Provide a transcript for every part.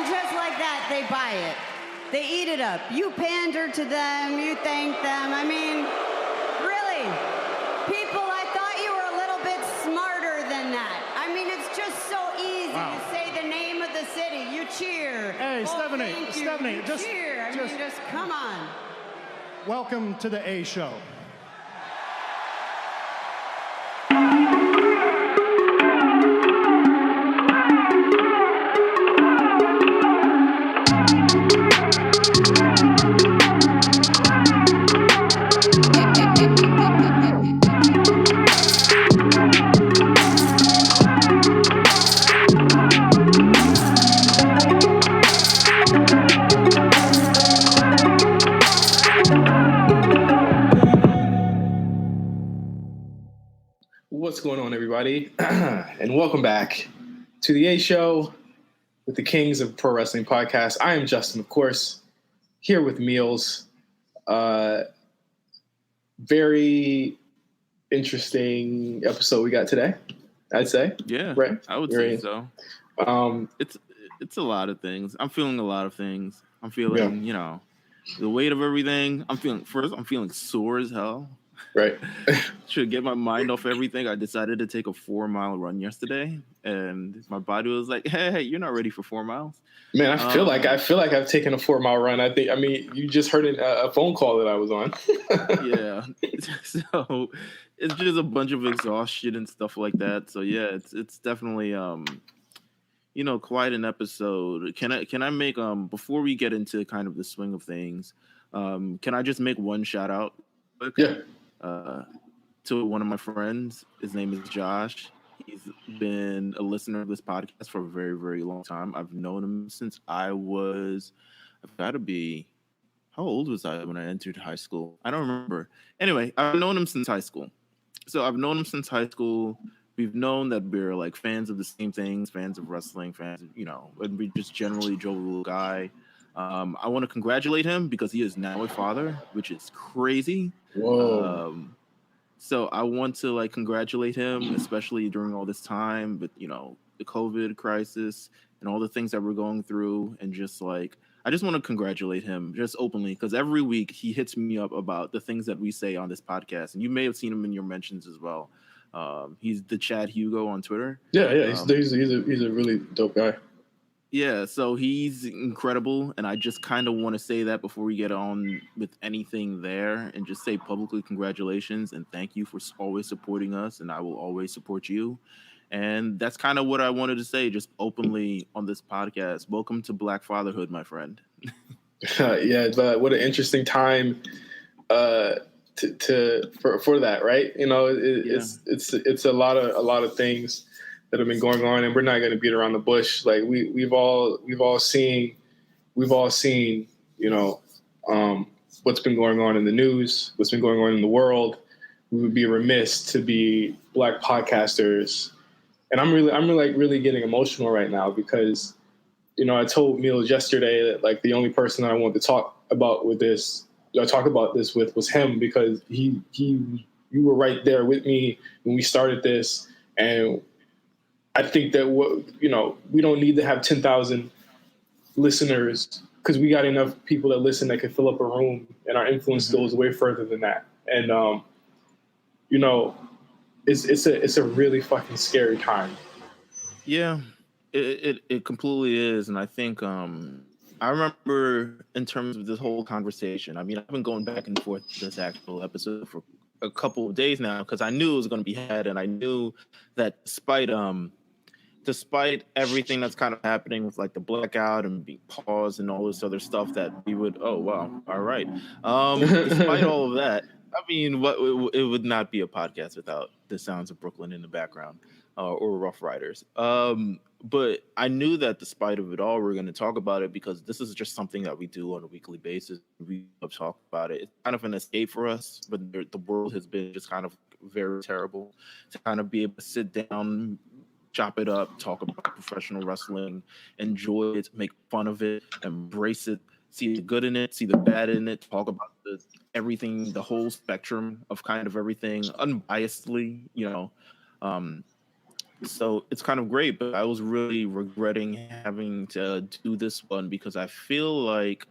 just like that, they buy it. They eat it up. You pander to them, you thank them. I mean, really, people, I thought you were a little bit smarter than that. I mean, it's just so easy to say the name of the city. You cheer. Hey, Stephanie, you cheer. I mean, just come on. Welcome to the A Show. What's going on, everybody? And welcome back to the A Show with the Kings of Pro Wrestling Podcast. I am Justin, of course, here with Meelz. Very interesting episode we got today, I'd say. Yeah, right? I would say so. It's a lot of things. I'm feeling a lot of things. I'm feeling, the weight of everything. I'm feeling sore as hell. Right. To get my mind off everything, I decided to take a 4-mile run yesterday, and my body was like, "Hey, you're not ready for 4 miles." Man, I feel like I've taken a 4-mile run. You just heard a phone call that I was on. Yeah. So it's just a bunch of exhaustion and stuff like that. So yeah, it's definitely quite an episode. Can I make before we get into kind of the swing of things, can I just make one shout out? Yeah. To one of my friends. His name is Josh. He's been a listener of this podcast for a very, very long time. I've known him since I've got to be, how old was I when I entered high school? I don't remember. Anyway, I've known him since high school. We've known that we're like fans of the same things, fans of wrestling, fans of, and we just generally Joe little guy. I want to congratulate him because he is now a father, which is crazy. Whoa. So I want to congratulate him, especially during all this time with, the COVID crisis and all the things that we're going through. And just I just want to congratulate him just openly, because every week he hits me up about the things that we say on this podcast. And you may have seen him in your mentions as well. He's the Chad Hugo on Twitter. Yeah. He's a really dope guy. Yeah, so he's incredible, and I just kind of want to say that before we get on with anything there, and just say publicly congratulations and thank you for always supporting us, and I will always support you. And that's kind of what I wanted to say, just openly on this podcast. Welcome to Black Fatherhood, my friend. Yeah, but what an interesting time for that, right? It's a lot of things that have been going on, and we're not going to beat around the bush. Like we've all seen, what's been going on in the news, what's been going on in the world. We would be remiss to be Black podcasters, and I'm really getting emotional right now because, I told Meelz yesterday that the only person that I wanted to talk about this with was him, because you were right there with me when we started this, and I think that we don't need to have 10,000 listeners, because we got enough people that listen that can fill up a room, and our influence goes way further than that. And it's a really fucking scary time. Yeah, it completely is, and I think I remember in terms of this whole conversation. I mean, I've been going back and forth to this actual episode for a couple of days now, because I knew it was going to be had, and I knew that despite everything that's kind of happening with the blackout and being paused and all this other stuff, that we would, oh wow, all right. Despite all of that, I mean, it would not be a podcast without the sounds of Brooklyn in the background, or Rough Riders. But I knew that despite of it all, we're going to talk about it, because this is just something that we do on a weekly basis. We talk about it. It's kind of an escape for us, but the world has been just kind of very terrible. To kind of be able to sit down, chop it up, talk about professional wrestling, enjoy it, make fun of it, embrace it, see the good in it, see the bad in it, talk about everything, the whole spectrum of kind of everything, unbiasedly, So it's kind of great, but I was really regretting having to do this one because I feel like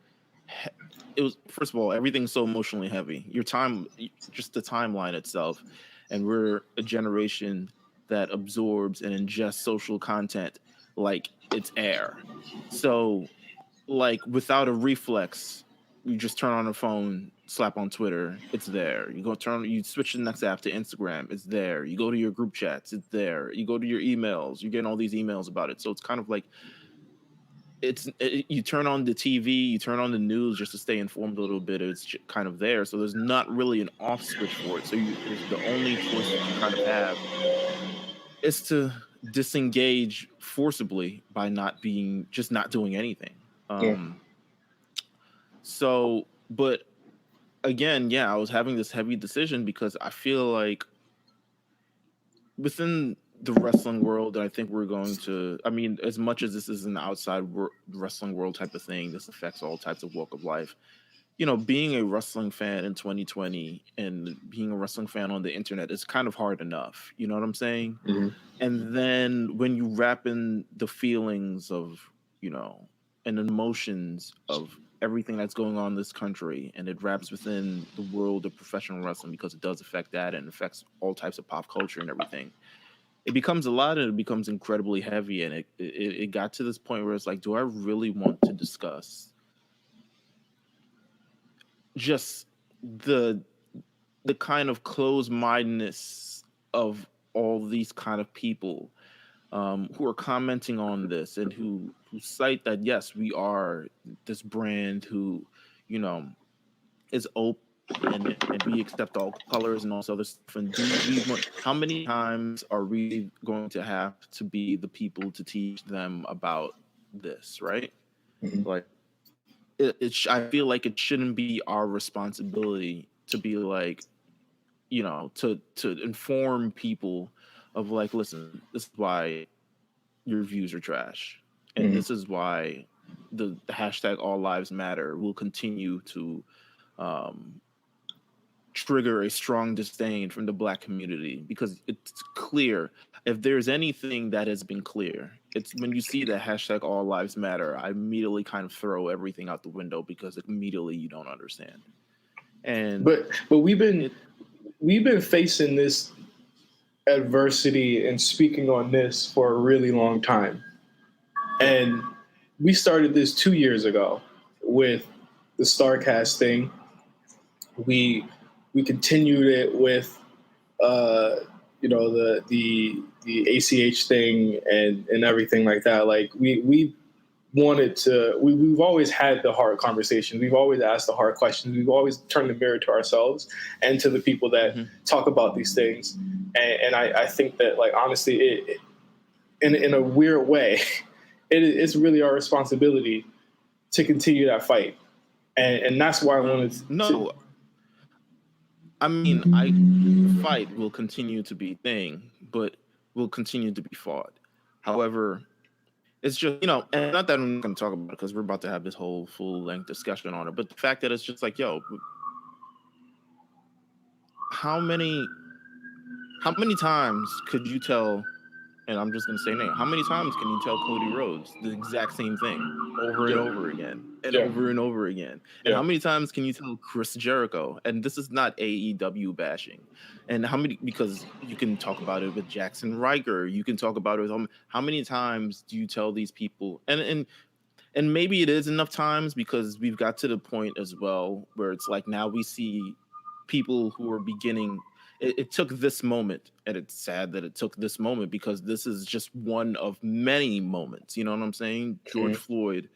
it was, first of all, everything's so emotionally heavy. Your time, just the timeline itself, and we're a generation that absorbs and ingests social content like it's air. So, like, without a reflex, you just turn on a phone, slap on Twitter, it's there. You switch the next app to Instagram, it's there. You go to your group chats, it's there. You go to your emails, you're getting all these emails about it. So it's kind of like you turn on the TV, you turn on the news just to stay informed a little bit. It's kind of there, so there's not really an off switch for it. So the only choice that you kind of have is to disengage forcibly by not doing anything. Yeah. So, but again, yeah, I was having this heavy decision because I feel like within the wrestling world, and I think we're going to, I mean, as much as this is an outside wrestling world type of thing, this affects all types of walk of life. You know, being a wrestling fan in 2020 and being a wrestling fan on the internet is kind of hard enough. You know what I'm saying? Mm-hmm. And then when you wrap in the feelings of, and emotions of everything that's going on in this country, and it wraps within the world of professional wrestling because it does affect that and affects all types of pop culture and everything. It becomes a lot, and it becomes incredibly heavy. And it got to this point where it's like, do I really want to discuss just the kind of closed-mindedness of all these kind of people who are commenting on this and who cite that, yes, we are this brand who, is open and we accept all colors and all this other stuff. And how many times are we going to have to be the people to teach them about this, right? Mm-hmm. Like, I feel like it shouldn't be our responsibility to be like, to inform people of like, listen, this is why your views are trash. And Mm-hmm. this is why the hashtag All Lives Matter will continue to trigger a strong disdain from the Black community, because it's clear. If there's anything that has been clear, it's when you see the hashtag All Lives Matter, I immediately kind of throw everything out the window because immediately you don't understand. And but we've been facing this adversity and speaking on this for a really long time. And we started this 2 years ago with the StarCast thing. We continued it with the ACH thing and everything like that. Like we wanted to, we've always had the hard conversations. We've always asked the hard questions. We've always turned the mirror to ourselves and to the people that talk about these things. And I think that, like, honestly, in a weird way, it's really our responsibility to continue that fight. And that's why I wanted to. I mean, fight will continue to be a thing, but will continue to be fought. However, it's just, and not that I'm not going to talk about it because we're about to have this whole full-length discussion on it, but the fact that it's just like, yo, how many times could you tell, and I'm just going to say name, how many times can you tell Cody Rhodes the exact same thing over and over again and over and over again? And how many times can you tell Chris Jericho? And this is not AEW bashing. And because you can talk about it with Jackson Riker, you can talk about it with how many times do you tell these people? And maybe it is enough times because we've got to the point as well where it's like now we see people who are beginning. It took this moment, and it's sad that it took this moment because this is just one of many moments. You know what I'm saying? George Floyd.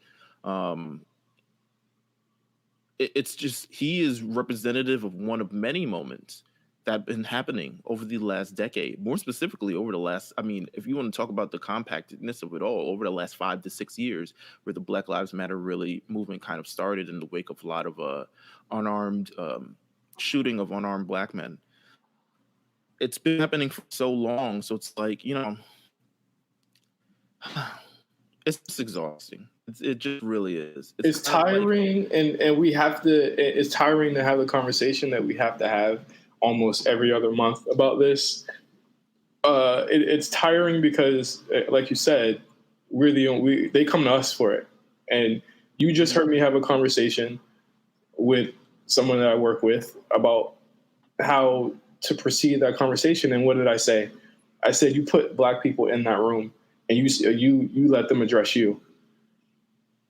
It's just, he is representative of one of many moments that have been happening over the last decade. More specifically, over the last, if you want to talk about the compactedness of it all, over the last 5 to 6 years, where the Black Lives Matter really movement kind of started in the wake of a lot of unarmed shooting of unarmed Black men. It's been happening for so long, so it's like, it's just exhausting. It just really is. It's tiring, and it's tiring to have the conversation that we have to have almost every other month about this. It's tiring because, like you said, they come to us for it. And you just heard me have a conversation with someone that I work with about how to proceed that conversation. And what did I say? I said, you put black people in that room and you let them address you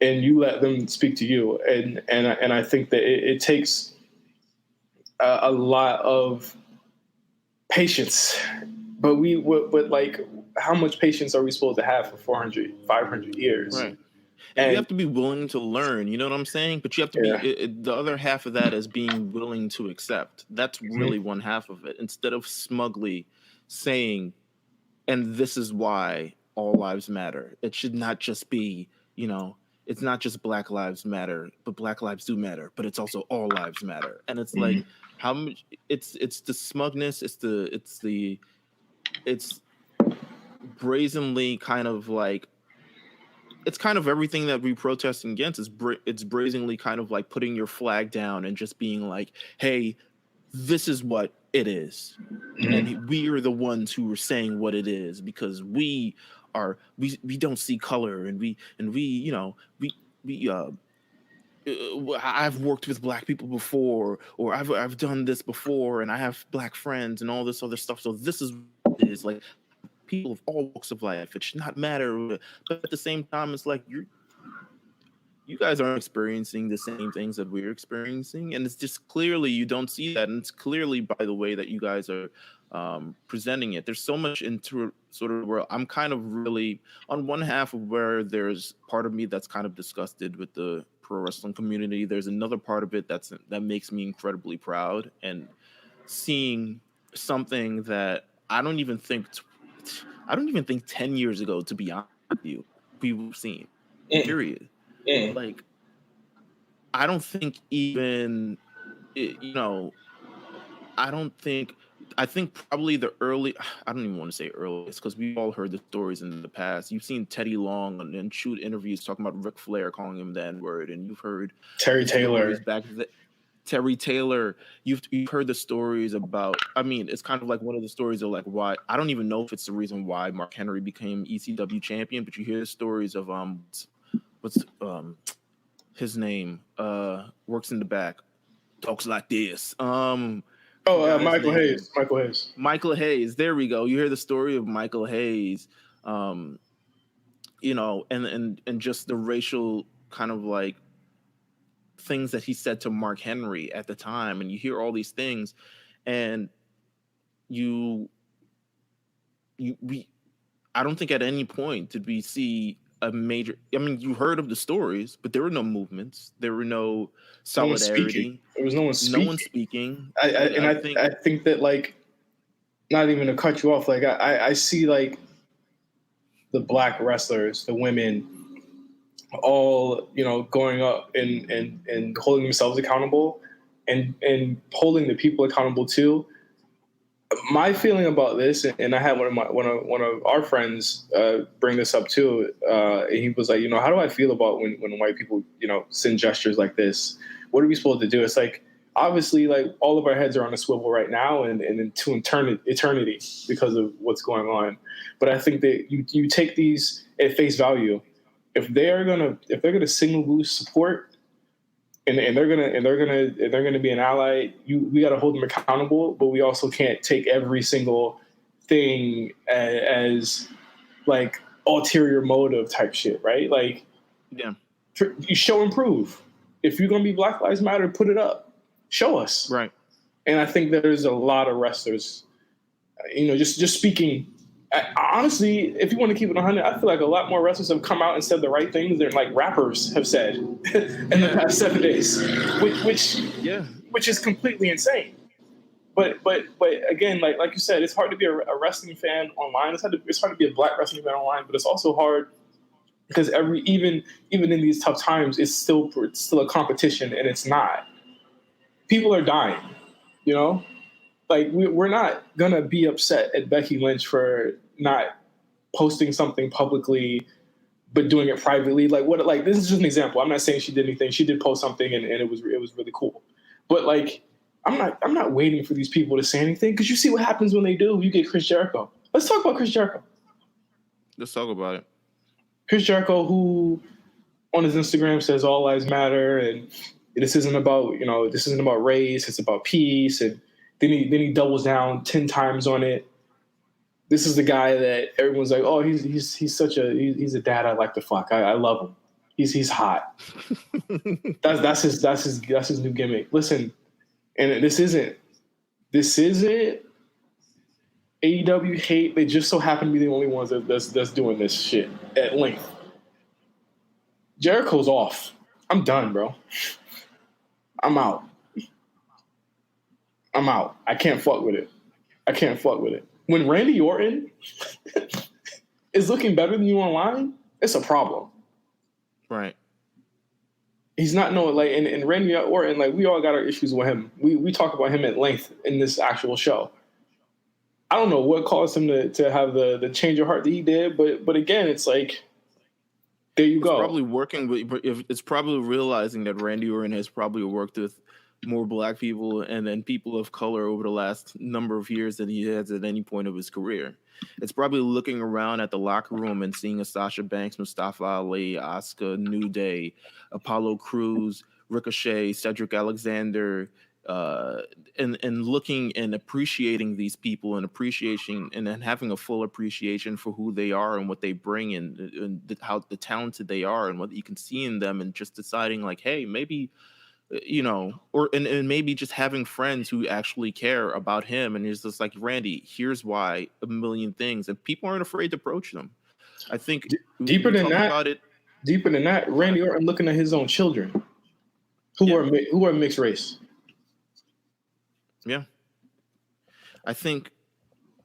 and you let them speak to you. And I think that it takes a lot of patience, but like, how much patience are we supposed to have for 400, 500 years? Right. And you have to be willing to learn, you know what I'm saying? But you have to be, the other half of that is being willing to accept. That's really one half of it. Instead of smugly saying, and this is why all lives matter. It should not just be, it's not just Black Lives Matter, but Black lives do matter, but it's also all lives matter. And it's like, how much, it's the smugness, it's brazenly kind of like, it's kind of everything that we protest against. It's brazenly kind of like putting your flag down and just being like, hey, this is what it is. And we are the ones who are saying what it is because we don't see color and I've worked with black people before, or I've done this before and I have black friends and all this other stuff. So this is what it is. Like, people of all walks of life, it should not matter, but at the same time, it's like you guys aren't experiencing the same things that we're experiencing, and it's just clearly you don't see that, and it's clearly by the way that you guys are presenting it. There's so much into sort of where I'm kind of really on one half of where there's part of me that's kind of disgusted with the pro wrestling community. There's another part of it that makes me incredibly proud, and seeing something that I don't even think 10 years ago, to be honest with you, we've seen. Period. Like, I don't think even, I think probably the early, I don't even want to say earliest, because we've all heard the stories in the past. You've seen Teddy Long and shoot interviews talking about Ric Flair calling him the N-word, and you've heard Terry Taylor. Terry Taylor, you've heard the stories about, I mean, it's kind of like one of the stories of like why, I don't even know if it's the reason why Mark Henry became ECW champion, but you hear the stories of, what's his name, works in the back, talks like this. Michael Hayes. Michael Hayes, there we go. You hear the story of Michael Hayes, and just the racial kind of like things that he said to Mark Henry at the time, and you hear all these things, and I don't think at any point did we see a major, I mean, you heard of the stories, but there were no movements, there were no solidarity, there was no one speaking. I think that, like, not even to cut you off, like I see like the black wrestlers, the women, all going up and holding themselves accountable and holding the people accountable too. My feeling about this, and I had one of our friends bring this up too. And he was like, how do I feel about when white people send gestures like this? What are we supposed to do? It's like, obviously, like, all of our heads are on a swivel right now and into eternity because of what's going on. But I think that you take these at face value. If they're gonna signal boost support and they're gonna be an ally, we got to hold them accountable. But we also can't take every single thing as like ulterior motive type shit, right? Like, yeah, you show and prove. If you're gonna be Black Lives Matter, put it up, show us, right? And I think there's a lot of wrestlers, just speaking. Honestly, if you want to keep it 100, I feel like a lot more wrestlers have come out and said the right things than like rappers have said in the past 7 days, which is completely insane. But again, like you said, it's hard to be a wrestling fan online. It's hard to be a black wrestling fan online, but it's also hard because even in these tough times, it's still a competition, and it's not. People are dying, Like, we're not gonna be upset at Becky Lynch for not posting something publicly, but doing it privately. Like, what? Like, this is just an example. I'm not saying she did anything. She did post something, and it was really cool. But like, I'm not waiting for these people to say anything, because you see what happens when they do. You get Chris Jericho. Let's talk about Chris Jericho. Let's talk about it. Chris Jericho, who on his Instagram says all lives matter, and this isn't about race, it's about peace, and then he doubles down 10 times on it. This is the guy that everyone's like, oh, he's a dad I like to fuck. I love him. He's hot. that's his new gimmick. Listen, and this isn't AEW hate. They just so happen to be the only ones that's doing this shit at length. Jericho's off. I'm done, bro. I'm out. I can't fuck with it. When Randy Orton is looking better than you online, it's a problem. Right. He's not and Randy Orton, like, we all got our issues with him. We talk about him at length in this actual show. I don't know what caused him to have the change of heart that he did, but again, it's like, there you go. It's probably realizing that Randy Orton has probably worked with more black people and then people of color over the last number of years than he has at any point of his career. It's probably looking around at the locker room and seeing a Sasha Banks, Mustafa Ali, Asuka, New Day, Apollo Crews, Ricochet, Cedric Alexander, and looking and appreciating these people and then having a full appreciation for who they are and what they bring and how talented they are and what you can see in them, and just deciding like, hey, maybe, and maybe just having friends who actually care about him, and it's just like, Randy, here's why, a million things, and people aren't afraid to approach them. I think deeper than that, Randy Orton looking at his own children who are mixed race. Yeah. I think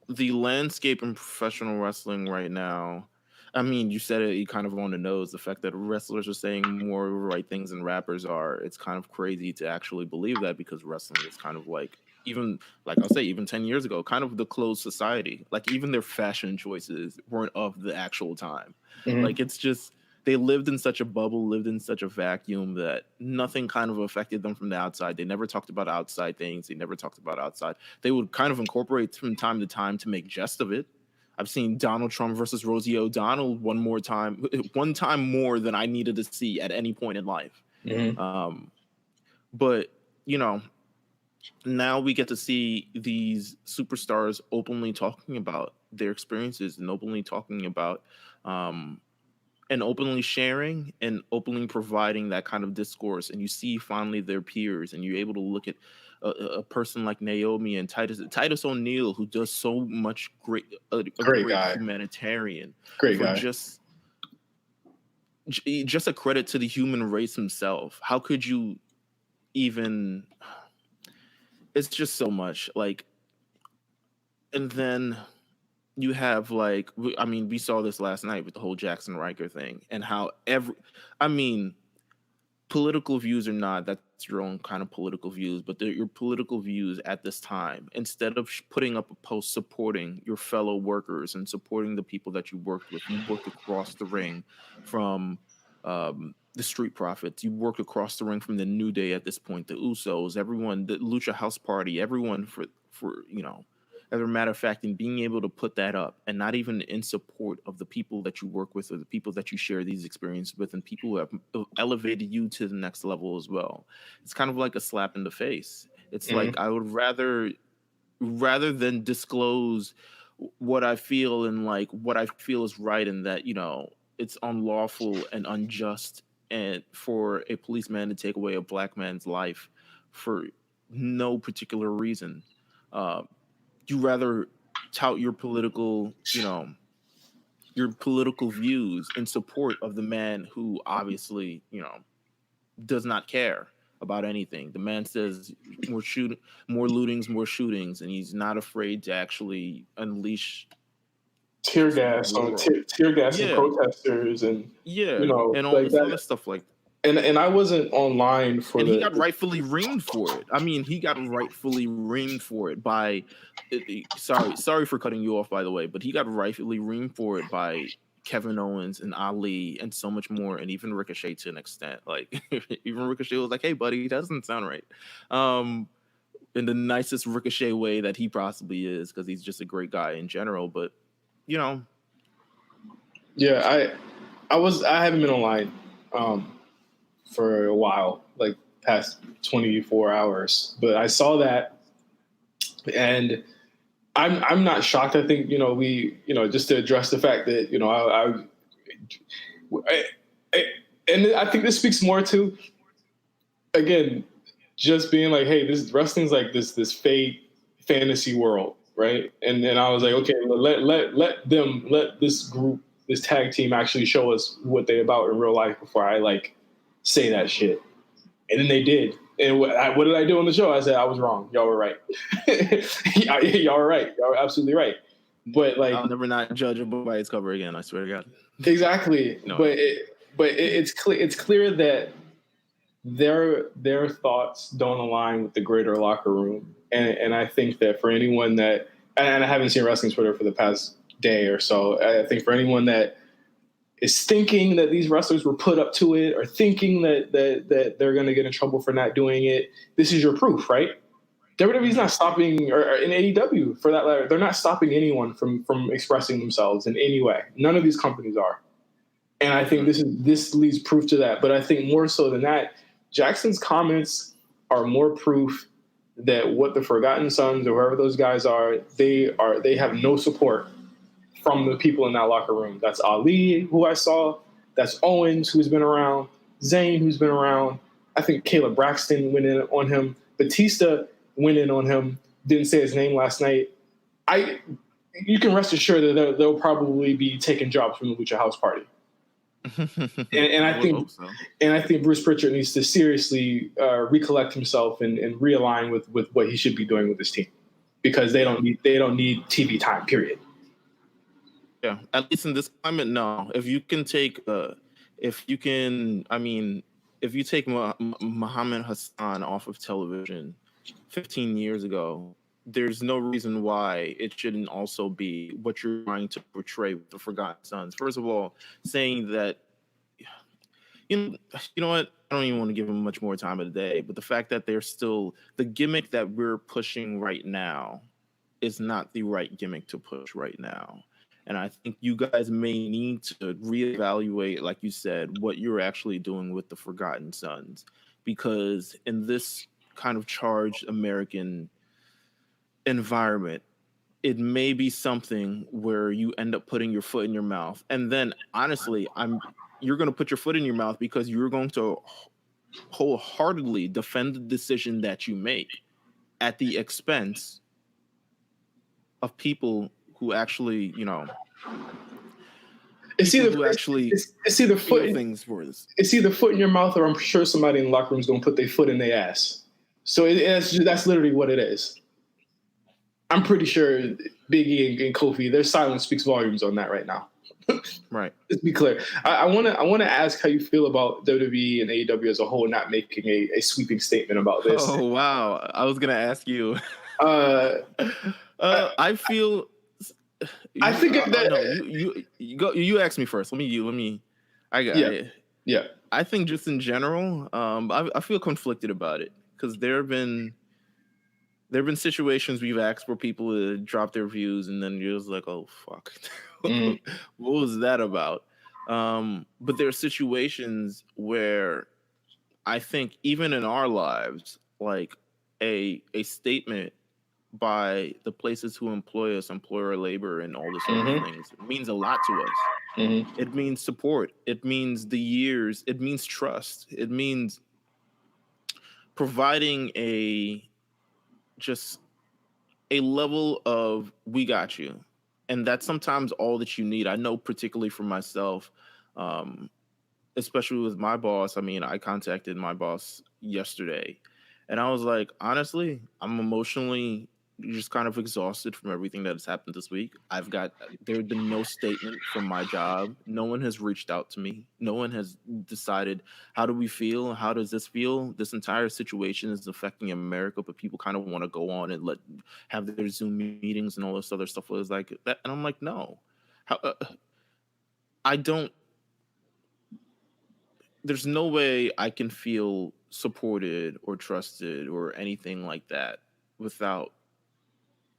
the landscape in professional wrestling right now, I mean, you said it kind of on the nose, the fact that wrestlers are saying more right things than rappers are. It's kind of crazy to actually believe that, because wrestling is kind of like, even, like I'll say, even 10 years ago, kind of the closed society. Like, even their fashion choices weren't of the actual time. Mm-hmm. Like, it's just, they lived in such a bubble, lived in such a vacuum that nothing kind of affected them from the outside. They never talked about outside things. They never talked about outside. They would kind of incorporate from time to time to make jest of it. I've seen Donald Trump versus Rosie O'Donnell one time more than I needed to see at any point in life. Mm-hmm. But, now we get to see these superstars openly talking about their experiences and openly talking about, and openly sharing and openly providing that kind of discourse. And you see finally their peers, and you're able to look at a person like Naomi and Titus O'Neil, who does so much great humanitarian. Great guy. Just a credit to the human race himself. How could you even? It's just so much, like, and then you have, like, I mean, we saw this last night with the whole Jackson Riker thing, and how political views or not, that's your own kind of political views, but they're your political views at this time. Instead of putting up a post supporting your fellow workers and supporting the people that you worked with across the ring from the Street Profits, you worked across the ring from the New Day at this point, the Usos, everyone, the Lucha House Party, everyone for as a matter of fact, in being able to put that up, and not even in support of the people that you work with or the people that you share these experiences with, and people who have elevated you to the next level as well. It's kind of like a slap in the face. It's like, I would rather than disclose what I feel and like what I feel is right, and that, it's unlawful and unjust and for a policeman to take away a black man's life for no particular reason. You rather tout your political, your political views in support of the man who obviously, does not care about anything. The man says more lootings, more shootings, and he's not afraid to actually unleash tear gas and protesters, and and all this other stuff like that. And I wasn't online for he got rightfully reamed for it. I mean, he got rightfully reamed for it by. Sorry for cutting you off, by the way, but he got rightfully reamed for it by Kevin Owens and Ali and so much more, and even Ricochet to an extent. Like, even Ricochet was like, "Hey, buddy, that doesn't sound right." in the nicest Ricochet way that he possibly is, because he's just a great guy in general. But you know, Yeah, I haven't been online for a while, like past 24 hours, but I saw that, and I'm not shocked. I think just to address the fact that and I think this speaks more to, again, just being like, hey, this wrestling's like this fake fantasy world, right? And then I was like, okay, let this group, this tag team, actually show us what they about in real life before I like say that shit. And then they did. And what did I do on the show? I said I was wrong. Y'all were right. Y'all were right. Y'all were absolutely right. But like, I'll never not judge a book by its cover again. I swear to God. Exactly. No. But it's clear. It's clear that their thoughts don't align with the greater locker room. And I think that for anyone that, and I haven't seen wrestling Twitter for the past day or so, I think for anyone that is thinking that these wrestlers were put up to it, or thinking that they're going to get in trouble for not doing it, this is your proof, right? WWE's not stopping, or in AEW for that matter, they're not stopping anyone from expressing themselves in any way. None of these companies are. And I think this leads proof to that. But I think more so than that, Jackson's comments are more proof that what the Forgotten Sons or whoever those guys are, they have no support from the people in that locker room. That's Ali, who I saw. That's Owens, who's been around. Zayn, who's been around. I think Caleb Braxton went in on him. Batista went in on him. Didn't say his name last night. You can rest assured that they'll probably be taking jobs from the Lucha House Party. and I think Bruce Pritchard needs to seriously recollect himself and realign with what he should be doing with his team, because they don't need TV time. Period. Yeah, at least in this climate, no. If you take Muhammad Hassan off of television 15 years ago, there's no reason why it shouldn't also be what you're trying to portray with the Forgotten Sons. First of all, saying that, you know what, I don't even want to give them much more time of the day, but the fact that they're still, the gimmick that we're pushing right now is not the right gimmick to push right now. And I think you guys may need to reevaluate, like you said, what you're actually doing with the Forgotten Sons, because in this kind of charged American environment, it may be something where you end up putting your foot in your mouth. And then honestly, you're going to put your foot in your mouth because you're going to wholeheartedly defend the decision that you make at the expense of people who actually, it's either foot in your mouth, or I'm sure somebody in the locker room is going to put their foot in their ass. So that's literally what it is. I'm pretty sure Big E and Kofi, their silence speaks volumes on that right now. Right. Let's be clear. I want to ask how you feel about WWE and AEW as a whole not making a sweeping statement about this. Oh wow! I was gonna ask you. I feel. I think you go. You ask me first. Let me. I got it. Yeah. I think just in general, I feel conflicted about it, because there have been situations we've asked for people to drop their views, and then you're just like, oh fuck, what was that about? But there are situations where I think even in our lives, like a statement by the places who employ us, employer labor, and all this other things, it means a lot to us. It means support. It means the years. It means trust. It means providing a level of, we got you. And that's sometimes all that you need. I know, particularly for myself, especially with my boss. I mean, I contacted my boss yesterday, and I was like, honestly, I'm emotionally just kind of exhausted from everything that has happened this week. There had been no statement from my job. No one has reached out to me. No one has decided, how do we feel? How does this feel? This entire situation is affecting America, but people kind of want to go on and have their Zoom meetings and all this other stuff. It was like that. And I'm like, no, there's no way I can feel supported or trusted or anything like that without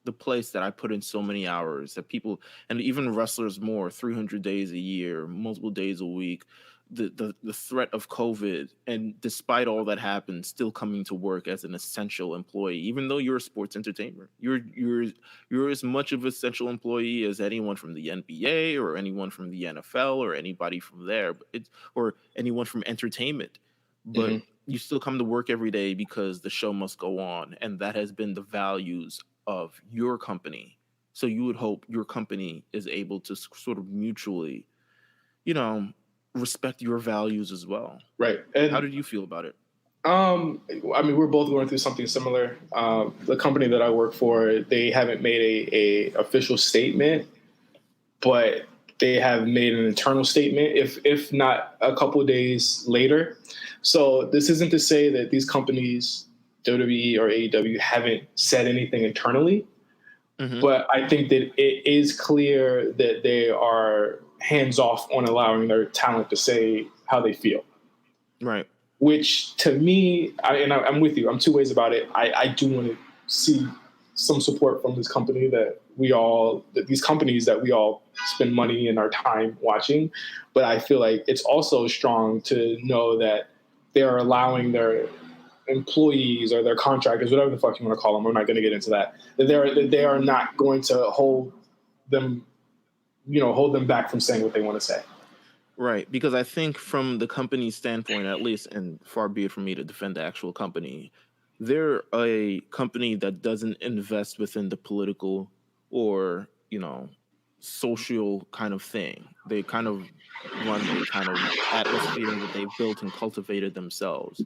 the place that I put in so many hours, that people, and even wrestlers more, 300 days a year, multiple days a week, the threat of COVID, and despite all that happened, still coming to work as an essential employee, even though you're a sports entertainer. You're as much of an essential employee as anyone from the NBA or anyone from the NFL or anybody from there, or anyone from entertainment. But you still come to work every day because the show must go on, and that has been the values of your company. So you would hope your company is able to sort of mutually, respect your values as well. Right. And how did you feel about it? I mean, we're both going through something similar. The company that I work for, they haven't made a official statement, but they have made an internal statement, if not a couple of days later. So this isn't to say that these companies, WWE or AEW, haven't said anything internally, but I think that it is clear that they are hands off on allowing their talent to say how they feel. Right. Which to me, I'm with you. I'm two ways about it. I do want to see some support from this company these companies that we all spend money and our time watching. But I feel like it's also strong to know that they are allowing their employees or their contractors, whatever the fuck you want to call them, we're not going to get into that, they are not going to hold them back from saying what they want to say. Right, because I think from the company's standpoint, at least, and far be it from me to defend the actual company, they're a company that doesn't invest within the political or, social kind of thing. They kind of run a kind of atmosphere that they've built and cultivated themselves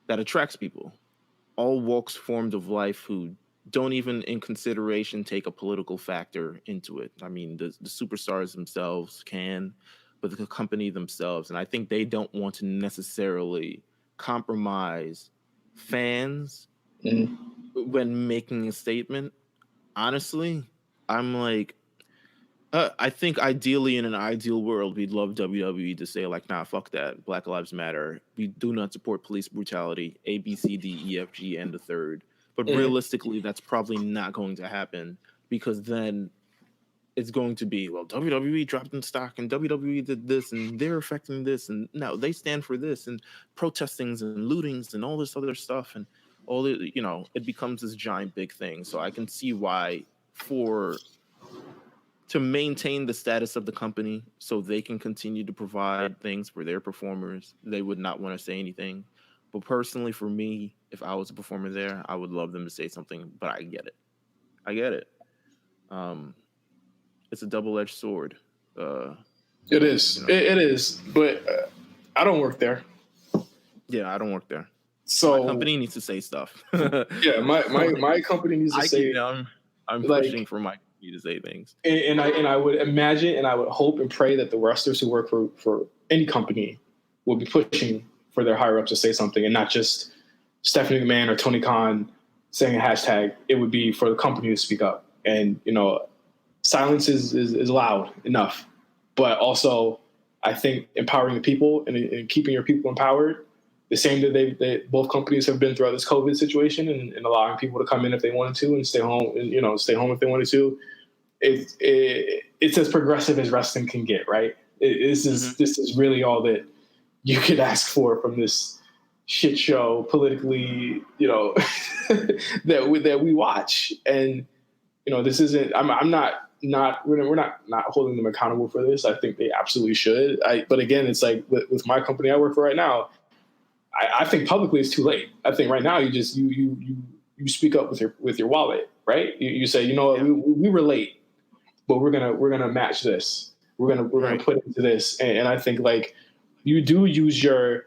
that attracts people, all walks, forms of life, who don't even in consideration take a political factor into it. I mean, the superstars themselves can, but the company themselves. And I think they don't want to necessarily compromise fans when making a statement. Honestly, I'm like, I think ideally in an ideal world, we'd love WWE to say like, nah, fuck that. Black Lives Matter. We do not support police brutality, A, B, C, D, E, F, G, and the third. But realistically, that's probably not going to happen, because then it's going to be, well, WWE dropped in stock and WWE did this and they're affecting this. And now they stand for this and protestings and lootings and all this other stuff. And all the, it becomes this giant big thing. So I can see why to maintain the status of the company so they can continue to provide things for their performers, they would not want to say anything. But personally, for me, if I was a performer there, I would love them to say something, but I get it. It's a double-edged sword. It is. It is. But I don't work there. Yeah, I don't work there. So my company needs to say stuff. Yeah, my company needs to say. I'm pushing for my company to say things. And I would imagine and I would hope and pray that the wrestlers who work for any company will be pushing for their higher ups to say something, and not just Stephanie McMahon or Tony Khan saying a hashtag. It would be for the company to speak up. And silence is loud enough, but also I think empowering the people and keeping your people empowered, the same that both companies have been throughout this COVID situation, and allowing people to come in if they wanted to and stay home, and stay home if they wanted to. It's as progressive as wrestling can get, right? This is really all that you could ask for from this shit show politically, that we watch. And this isn't. We're not holding them accountable for this. I think they absolutely should. But again, it's like with my company I work for right now, I think publicly it's too late. I think right now you speak up with your wallet, right? You say, we were late, but we're gonna match this. We're gonna put into this, and I think like you do use your.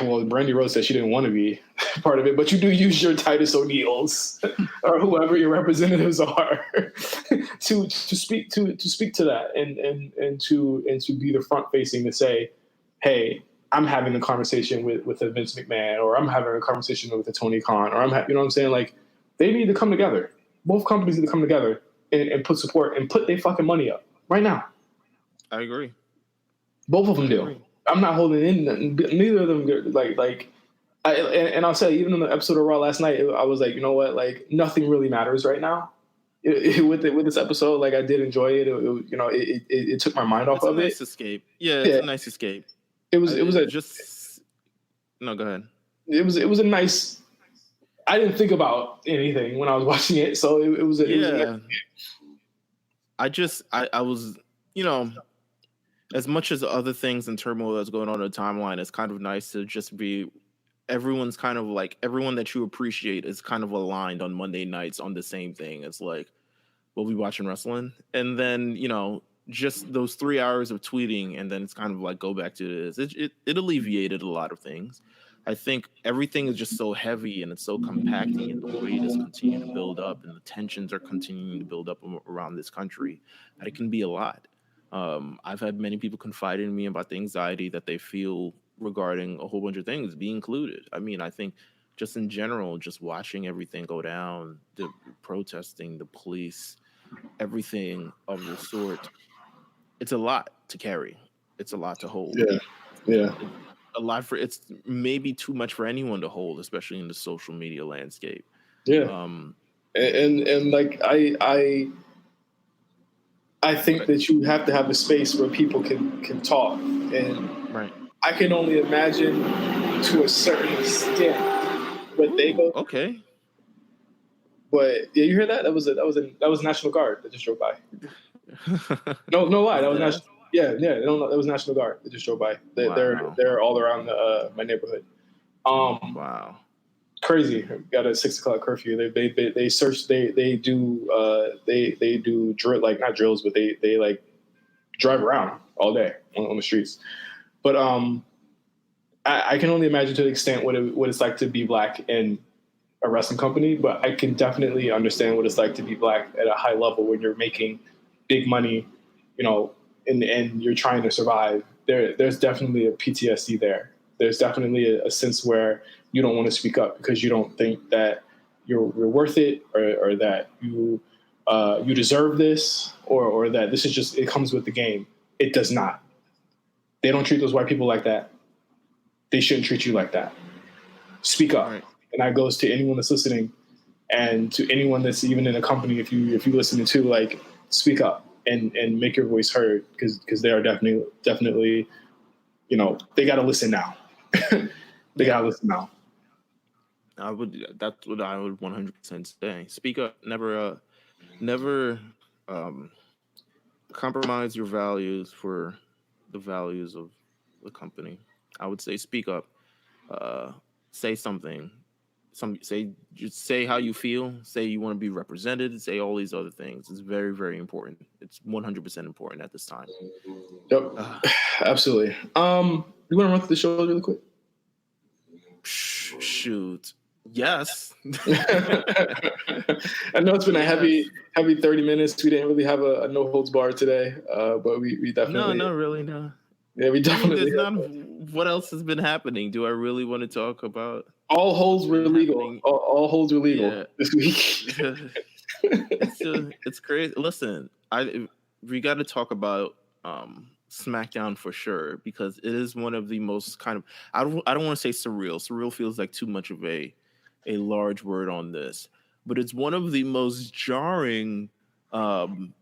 Well, Brandy Rose said she didn't want to be part of it, but you do use your Titus O'Neills or whoever your representatives are to speak to that and to be the front facing to say, hey, I'm having a conversation with a Vince McMahon, or I'm having a conversation with a Tony Khan, or you know what I'm saying? Like, they need to come together. Both companies need to come together and put support and put their fucking money up right now. I agree. Both of them do. I'm not holding in. Neither of them like. And I'll tell you, even in the episode of Raw last night, I was like, you know what, like nothing really matters right now. With this episode, like I did enjoy it. It took my mind off It's a of nice it. escape. Yeah, it's a nice escape. It was just no. Go ahead. It was a nice. I didn't think about anything when I was watching it, so it was a nice. I was, as much as other things and turmoil that's going on in the timeline, it's kind of nice to just be. Everyone's kind of like everyone that you appreciate is kind of aligned on Monday nights on the same thing. It's like we'll be watching wrestling, and then just those 3 hours of tweeting, and then it's kind of like go back to this. It alleviated a lot of things. I think everything is just so heavy and it's so compacting, and the weight is continuing to build up, and the tensions are continuing to build up around this country. That it can be a lot. I've had many people confide in me about the anxiety that they feel regarding a whole bunch of things, be included. I mean, I think just in general, just watching everything go down, the protesting, the police, everything of the sort, it's a lot to carry. It's a lot to hold. Yeah. A lot it's maybe too much for anyone to hold, especially in the social media landscape. Yeah. And like I think that you have to have a space where people can talk, and right. I can only imagine to a certain extent what they go. Okay. But yeah, you hear that? That was National Guard that just drove by. No lie, that was National. Yeah, that was National Guard that just drove by. They're all around my neighborhood. Wow. Crazy. Got a 6:00 curfew. They search. They do drill, like not drills, but they like drive around all day on the streets. But I can only imagine to the extent what it's like to be black in a wrestling company. But I can definitely understand what it's like to be black at a high level when you're making big money, and you're trying to survive. There's definitely a PTSD there. There's definitely a sense where you don't want to speak up because you don't think that you're worth it, or that you deserve this, or that this is just, it comes with the game. It does not. They don't treat those white people like that. They shouldn't treat you like that. Speak up. Right. And that goes to anyone that's listening, and to anyone that's even in a company. If you listening to, like, speak up and make your voice heard, because they are definitely, they got to listen now. They got to listen now. That's what I would 100% say. Speak up. Never compromise your values for the values of the company. I would say speak up. Say something. Just say how you feel. Say you want to be represented. Say all these other things. It's very, very important. It's 100% important at this time. Yep. Absolutely. You want to run through the show really quick? Shoot. Yes. I know it's been a heavy 30 minutes. We didn't really have a no holds bar today, but we definitely. No, really, no. Yeah, we definitely. What else has been happening? Do I really want to talk about? All holds were legal. All holds were legal this week. It's crazy. Listen, we got to talk about SmackDown for sure, because it is one of the most kind of, I don't want to say surreal. Surreal feels like too much of a large word on this, but it's one of the most jarring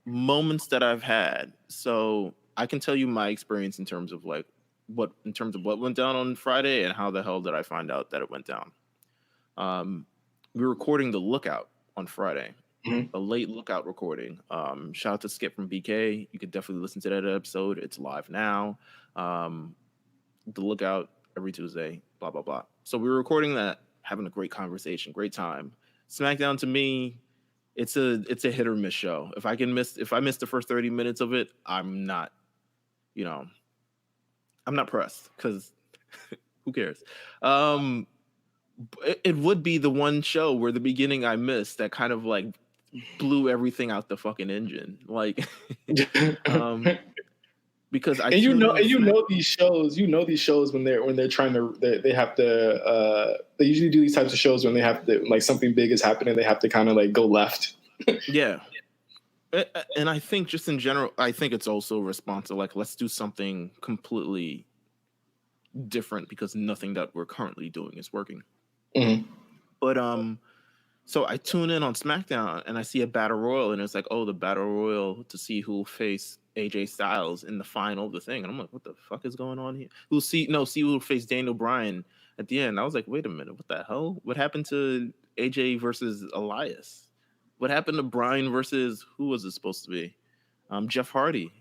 moments that I've had. So I can tell you my experience in terms of what went down on Friday and how the hell did I find out that it went down. We were recording The Lookout on Friday. A late Lookout recording. Shout out to Skip from BK. You could definitely listen to that episode. It's live now. The Lookout every Tuesday, blah, blah, blah. So we were recording that, having a great conversation, great time. SmackDown, to me, it's a hit or miss show. If I miss the first 30 minutes of it, I'm not pressed, because who cares? It would be the one show where the beginning I missed that kind of like blew everything out the fucking engine, like because these shows when they're trying to they have to they usually do these types of shows when they have to, like, something big is happening, they have to kind of like go left. Yeah. And I think just in general, I think it's also a response to, like, let's do something completely different because nothing that we're currently doing is working. Mhm. But so I tune in on SmackDown and I see a battle royal, and it's like, oh, the battle royal to see who will face AJ Styles in the final of the thing. And I'm like, what the fuck is going on here? See who will face Daniel Bryan at the end. I was like, wait a minute, what the hell? What happened to AJ versus Elias? What happened to Bryan versus who was it supposed to be? Jeff Hardy.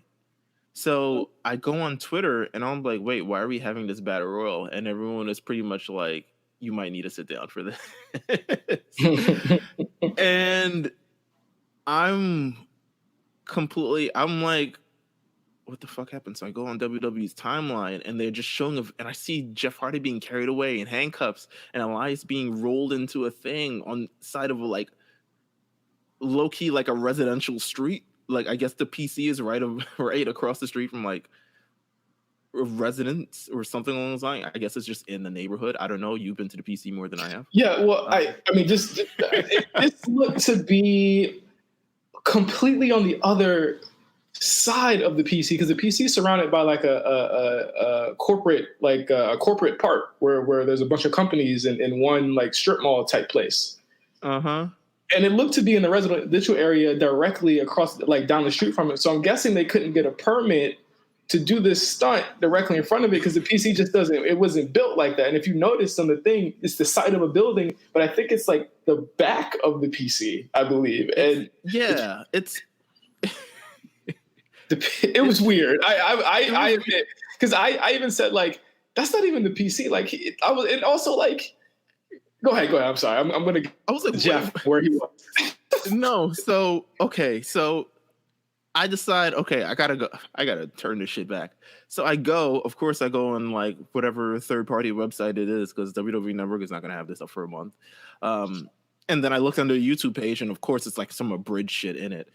So I go on Twitter and I'm like, wait, why are we having this battle royal? And everyone is pretty much like, you might need to sit down for this. And I'm like, what the fuck happened? So I go on WWE's timeline and they're just showing and I see Jeff Hardy being carried away in handcuffs and Elias being rolled into a thing on side of like low key like a residential street. Like I guess the PC is right across the street from like residents or something along those lines. I guess it's just in the neighborhood. I don't know. You've been to the PC more than I have. Yeah, well, I mean, this looked to be completely on the other side of the PC because the PC is surrounded by like a corporate park where there's a bunch of companies in one like strip mall type place. Uh-huh. And it looked to be in the residential area directly across, like down the street from it. So I'm guessing they couldn't get a permit to do this stunt directly in front of it because the PC just it wasn't built like that. And if you notice on the thing, it's the side of a building, but I think it's like the back of the PC, I believe. And it was weird. I admit, because I even said like, that's not even the PC. Like and also like, go ahead. I'm sorry. I'm going to. I was like, Jeff, where he was. No. So, okay. So I decide, okay, I gotta turn this shit back. So I go on like whatever third party website it is, because WWE Network is not gonna have this up for a month. And then I look on the YouTube page, and of course it's like some abridged shit in it.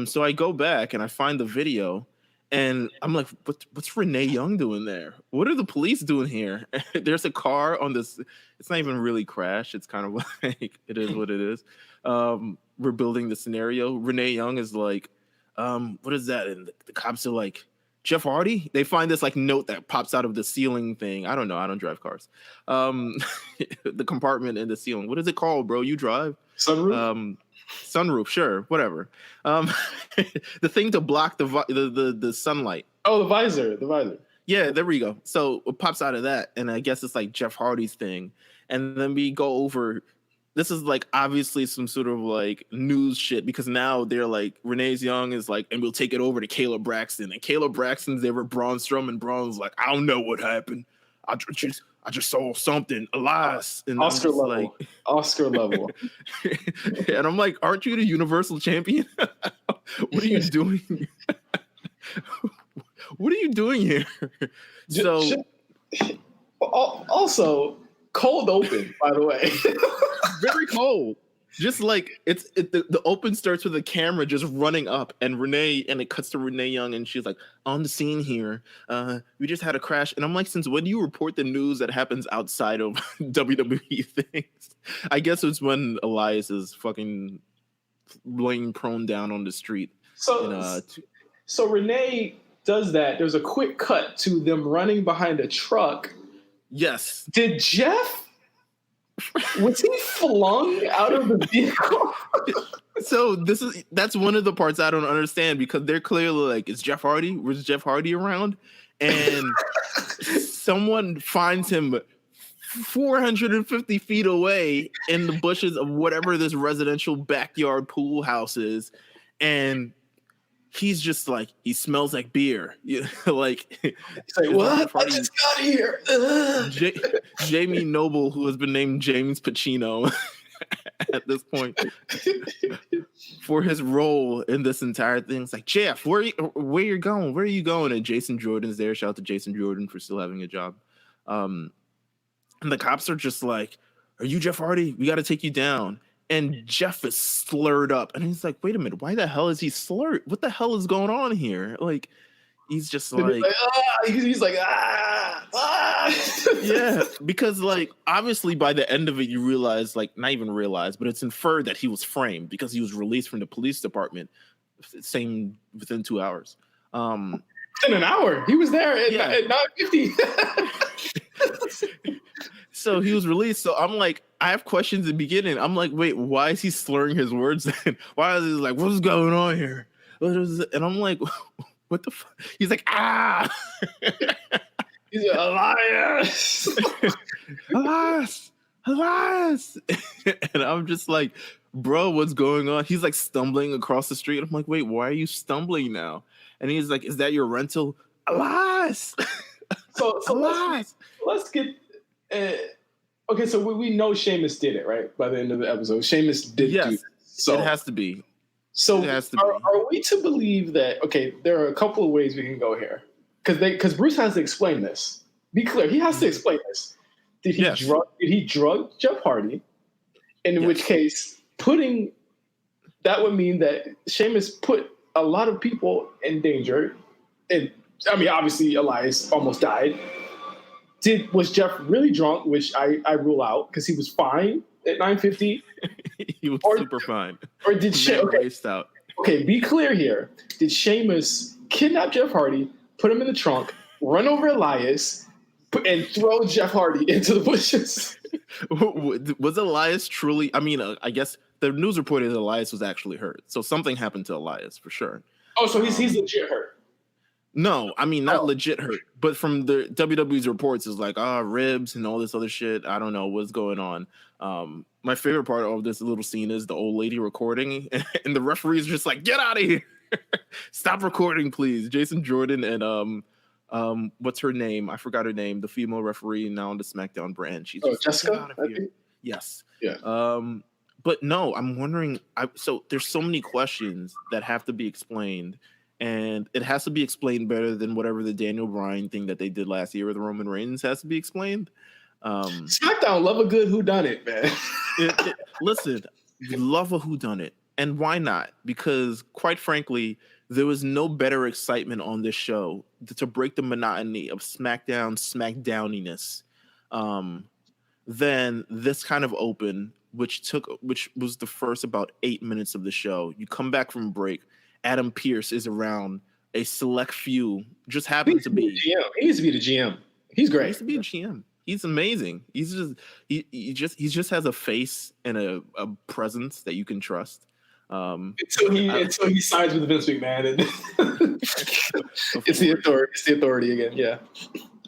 So I go back and I find the video, and I'm like, what's Renee Young doing there? What are the police doing here? There's a car on this. It's not even really crashed. It's kind of like it is what it is. We're building the scenario. Renee Young is like, what is that? And the cops are like, Jeff Hardy? They find this like note that pops out of the ceiling thing. I don't know. I don't drive cars. The compartment in the ceiling. What is it called, bro? You drive? Sunroof? Sunroof, sure, whatever. The thing to block the sunlight. Oh, the visor. Yeah, there we go. So it pops out of that, and I guess it's like Jeff Hardy's thing. And then we go over. This is like obviously some sort of like news shit because now they're like Renee Young is like, and we'll take it over to Caleb Braxton, and Caleb Braxton's there with Braun Strowman. Braun's like, I don't know what happened. I just saw something, Elias, and Oscar level. Like, Oscar level. And I'm like, aren't you the Universal Champion? What are you doing? What are you doing here? So, also, cold open, by the way. Very cold. Just like the open starts with the camera just running up, and it cuts to Renee Young, and she's like, on the scene here. We just had a crash, and I'm like, since when do you report the news that happens outside of WWE things? I guess it's when Elias is fucking laying prone down on the street. So Renee does that. There's a quick cut to them running behind a truck. Yes. Did Jeff? Was he flung out of the vehicle? So that's one of the parts I don't understand because they're clearly like, is Jeff Hardy? Was Jeff Hardy around? And someone finds him 450 feet away in the bushes of whatever this residential backyard pool house is, and he's just like, he smells like beer. Like, he's like, what? I just got here. Jamie Noble, who has been named James Pacino at this point for his role in this entire thing. It's like, Jeff, where you going? Where are you going? And Jason Jordan's there. Shout out to Jason Jordan for still having a job. And the cops are just like, are you Jeff Hardy? We got to take you down. And Jeff is slurred up. And he's like, wait a minute, why the hell is he slurred? What the hell is going on here? Like, he's just like... He's like, Yeah, because, like, obviously by the end of it, you realize, like, not even realize, but it's inferred that he was framed because he was released from the police department within 2 hours. In an hour. He was there at 9:50. So he was released. So I'm like, I have questions in the beginning. I'm like, wait, why is he slurring his words? Why is he like, what's going on here? What is it? And I'm like, what the fuck? He's like, ah. He's like, Elias. Elias. And I'm just like, bro, what's going on? He's like stumbling across the street. I'm like, wait, why are you stumbling now? And he's like, is that your rental? Elias. So let's get. Okay, so we know Sheamus did it, right? By the end of the episode, Sheamus did do it. So it has to be. So are we to believe that? Okay, there are a couple of ways we can go here, because Bruce has to explain this. Be clear, he has to explain this. Did he drug Jeff Hardy? In which case, that would mean that Sheamus put a lot of people in danger. And I mean, obviously, Elias almost died. Was Jeff really drunk? Which I rule out because he was fine at 9:50. He was super fine. Or did Sheamus? Okay, be clear here. Did Sheamus kidnap Jeff Hardy, put him in the trunk, run over Elias, and throw Jeff Hardy into the bushes? Was Elias truly? I mean, I guess the news reported that Elias was actually hurt. So something happened to Elias for sure. Oh, so he's legit hurt. No, I mean not legit hurt, but from the WWE's reports is like ribs and all this other shit. I don't know what's going on. My favorite part of this little scene is the old lady recording, and the referee's just like, "Get out of here! Stop recording, please." Jason Jordan and what's her name? I forgot her name. The female referee now on the SmackDown brand. She's Jessica. Yes. Yeah. But no, I'm wondering. So there's so many questions that have to be explained. And it has to be explained better than whatever the Daniel Bryan thing that they did last year with Roman Reigns has to be explained. SmackDown love a good whodunit, man. Listen, we love a whodunit. And why not? Because quite frankly, there was no better excitement on this show to break the monotony of SmackDowniness than this kind of open, which was the first about 8 minutes of the show. You come back from break. Adam Pearce is around a select few. Just happens to be. He needs to be the GM. He's great. He needs to be a GM. He's amazing. He just has a face and a presence that you can trust. Until he signs with Vince McMahon, and it's the authority. It's the authority again. Yeah.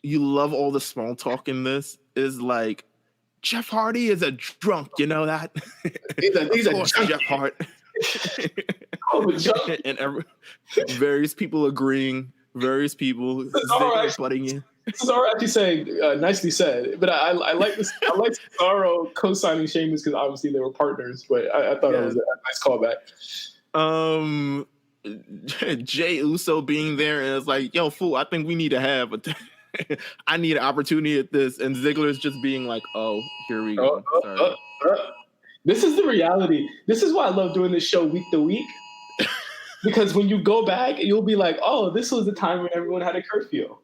You love all the small talk in this. Is like Jeff Hardy is a drunk. You know that. He's a Jeff Hardy. And various people agreeing, various people butting in. Cesaro actually saying, nicely said, but I like this. I like Cesaro co-signing Sheamus because obviously they were partners, but I thought it was a nice callback. Jay Uso being there and it's like, yo, fool, I think we need to have I need an opportunity at this, and Ziggler's just being like, oh, here we go. This is the reality. This is why I love doing this show week to week. Because when you go back, you'll be like, oh, this was the time when everyone had a curfew.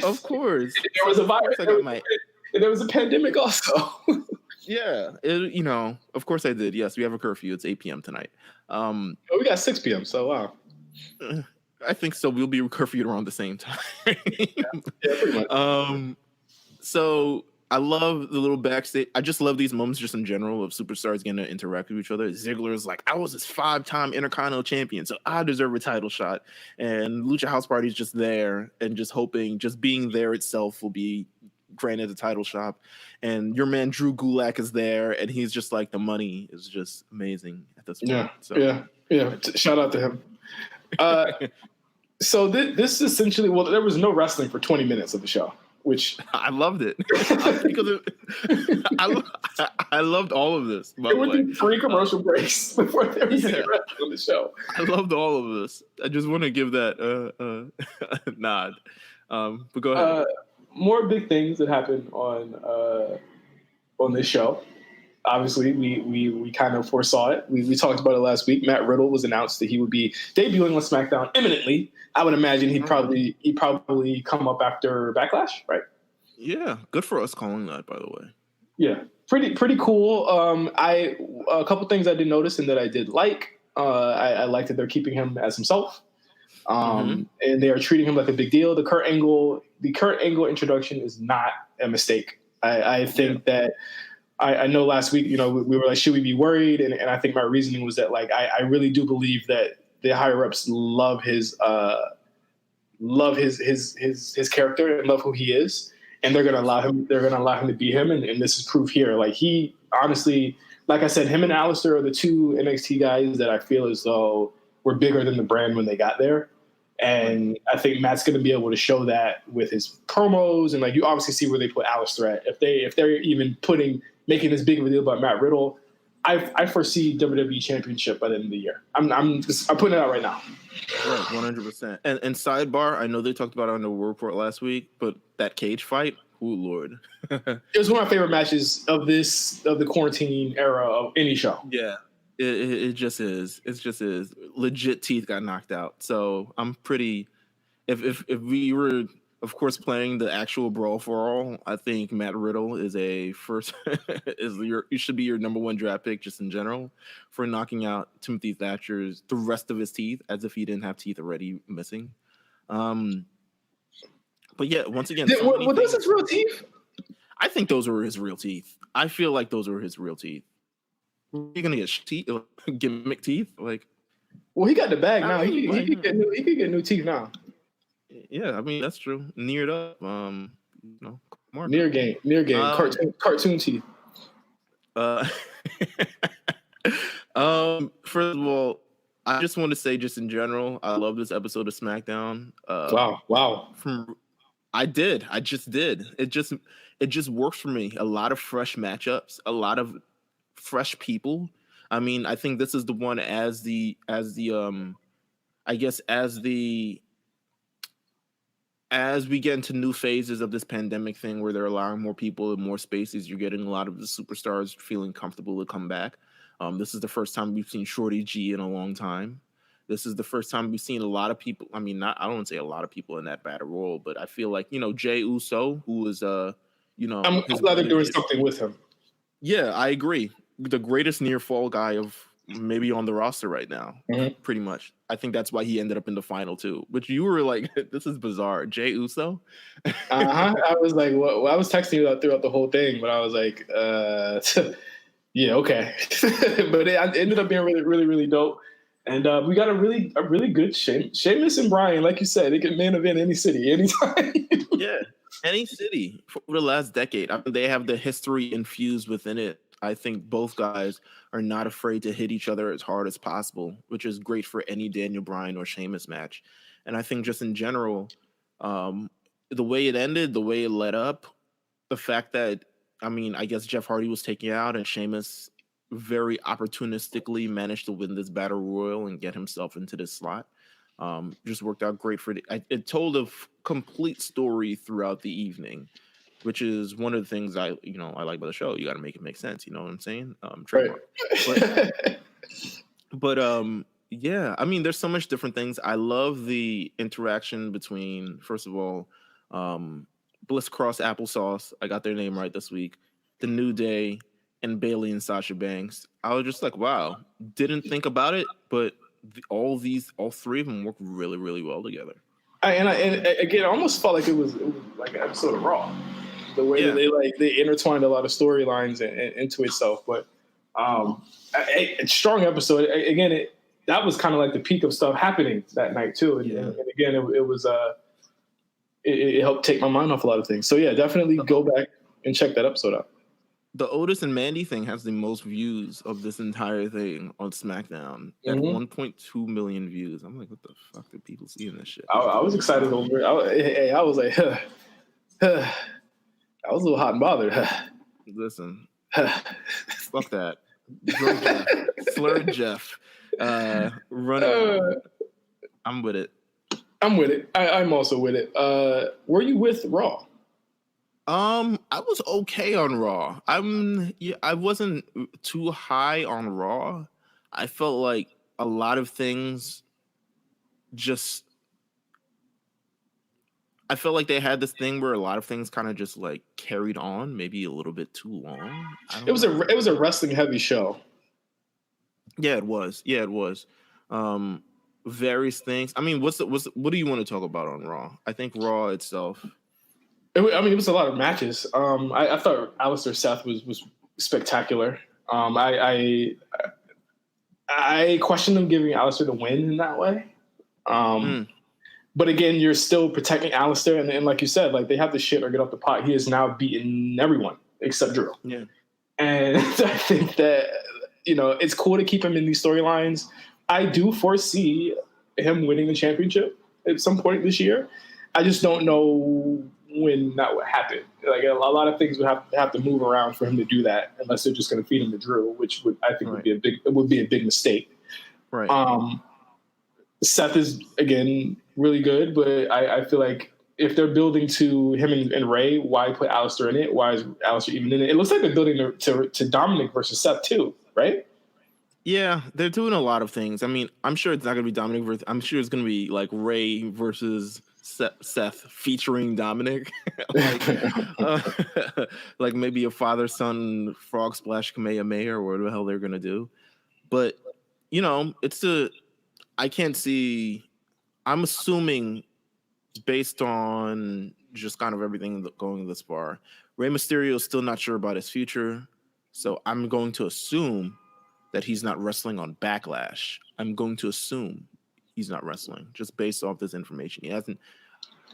Of course. There was a virus. There was a pandemic also. Yeah. Of course I did. Yes, we have a curfew. It's 8 p.m. tonight. We got 6 p.m., so wow. I think so. We'll be curfewed around the same time. Yeah, pretty much. So I love the little backstage. I just love these moments just in general of superstars getting to interact with each other. Ziggler is like, I was this 5-time Intercontinental champion, so I deserve a title shot. And Lucha House Party is just there and just hoping, just being there itself will be granted the title shot. And your man Drew Gulak is there, and he's just like, the money is just amazing at this point. Yeah. Shout out to him. So this essentially, there was no wrestling for 20 minutes of the show. Which I loved it. I loved all of this. There were 3 commercial breaks before there was any rest on the show. I loved all of this. I just want to give that a nod. But go ahead. More big things that happened on this show. Obviously, we kind of foresaw it. We talked about it last week. Matt Riddle was announced that he would be debuting on SmackDown imminently. I would imagine he'd probably come up after Backlash, right? Yeah, good for us calling that, by the way. Yeah, pretty cool. A couple things I did notice and that I did like. I like that they're keeping him as himself, and they are treating him like a big deal. The Kurt Angle introduction is not a mistake. I think that I know last week, we were like, should we be worried? And I think my reasoning was that, like, I really do believe that the higher ups love his character and love who he is, and they're gonna allow him to be him. And this is proof here. Like, he honestly, like I said, him and Alistair are the two NXT guys that I feel as though were bigger than the brand when they got there. And I think Matt's going to be able to show that with his promos, and like, you obviously see where they put Alistair at. If they're even making this big of a deal about Matt Riddle, I foresee WWE Championship by the end of the year. I'm putting it out right now. Right, 100%. And sidebar, I know they talked about it on the World Report last week, but that cage fight, oh Lord, it was one of my favorite matches of the quarantine era of any show. Yeah. It just is. It just is. Legit teeth got knocked out. So I'm pretty. If we were, of course, playing the actual brawl for all, I think Matt Riddle is you should be your number one draft pick just in general for knocking out Timothy Thatcher's the rest of his teeth as if he didn't have teeth already missing. But yeah, once again, were those his real teeth? I think those were his real teeth. I feel like those were his real teeth. You're gonna get gimmick teeth, like. Well, he got the bag now. He could get new teeth now. Yeah, I mean that's true. Neared up, more near game, cartoon teeth. First of all, I just want to say, just in general, I love this episode of SmackDown. Wow. I just did. It just works for me. A lot of fresh matchups, a lot of fresh people. I mean, I think this is the one as we get into new phases of this pandemic thing where they're allowing more people in more spaces, you're getting a lot of the superstars feeling comfortable to come back. This is the first time we've seen Shorty G in a long time. This is the first time we've seen a lot of people. I mean, I don't want to say a lot of people in that battle royal, but I feel like, Jey Uso, who is, I'm glad they're doing something with him. Yeah, I agree. The greatest near fall guy of maybe on the roster right now, pretty much. I think that's why he ended up in the final too. But you were like, this is bizarre. Jey Uso? I was like, well, I was texting you throughout the whole thing, but I was like, yeah, okay. But it ended up being really, really, really dope. And we got a really good Sheamus and Bryan, like you said, they can main event any city, anytime. Yeah, any city for the last decade. I mean, they have the history infused within it. I think both guys are not afraid to hit each other as hard as possible, which is great for any Daniel Bryan or Sheamus match. And I think just in general, the way it ended, the way it led up, the fact that, I mean, I guess Jeff Hardy was taken out and Sheamus very opportunistically managed to win this battle royal and get himself into this slot. Just worked out great for it told a complete story throughout the evening, which is one of the things I like about the show. You got to make it make sense. You know what I'm saying? Trademark. Right. But yeah, I mean, there's so much different things. I love the interaction between, first of all, Bliss Cross Applesauce. I got their name right this week. The New Day and Bayley and Sasha Banks. I was just like, wow, didn't think about it, but all three of them work really, really well together. And again, I almost felt like it was like an episode of Raw. The way that they intertwined a lot of storylines into itself, but a strong episode. Again, that was kind of like the peak of stuff happening that night too. And again, it helped take my mind off a lot of things. So yeah, definitely go back and check that episode out. The Otis and Mandy thing has the most views of this entire thing on SmackDown at 1.2 million views. I'm like, what the fuck do people see in this shit? I was excited over it. I was like, I was a little hot and bothered. Listen, fuck that. Slurred Jeff. Running. I'm with it. I'm also with it. Were you with Raw? I was okay on Raw. I wasn't too high on Raw. I felt like a lot of things I felt like they had this thing where a lot of things kind of just like carried on, maybe a little bit too long. It was a wrestling heavy show. Yeah, it was. Various things. I mean, what do you want to talk about on Raw? I think Raw itself. It was a lot of matches. I thought Alistair Seth was spectacular. I questioned them giving Alistair the win in that way. But again, you're still protecting Alistair, and like you said, like they have the shit or get off the pot. He has now beaten everyone except Drew. Yeah. And I think that, it's cool to keep him in these storylines. I do foresee him winning the championship at some point this year. I just don't know when that would happen. Like a lot of things would have to move around for him to do that, unless they're just going to feed him to Drew, which I think would be a big mistake. Right. Seth is again really good, but I feel like if they're building to him and Ray, why put Alistair in it? Why is Alistair even in it? It looks like they're building to Dominic versus Seth too, right? Yeah, they're doing a lot of things. I mean, I'm sure it's not going to be Dominic versus. I'm sure it's going to be like Ray versus Seth featuring Dominic, like maybe a father-son frog splash Kamehameha or whatever the hell they're going to do. But I can't see. I'm assuming, based on just kind of everything going this far, Rey Mysterio is still not sure about his future. So I'm going to assume that he's not wrestling on Backlash. I'm going to assume he's not wrestling just based off this information. He hasn't.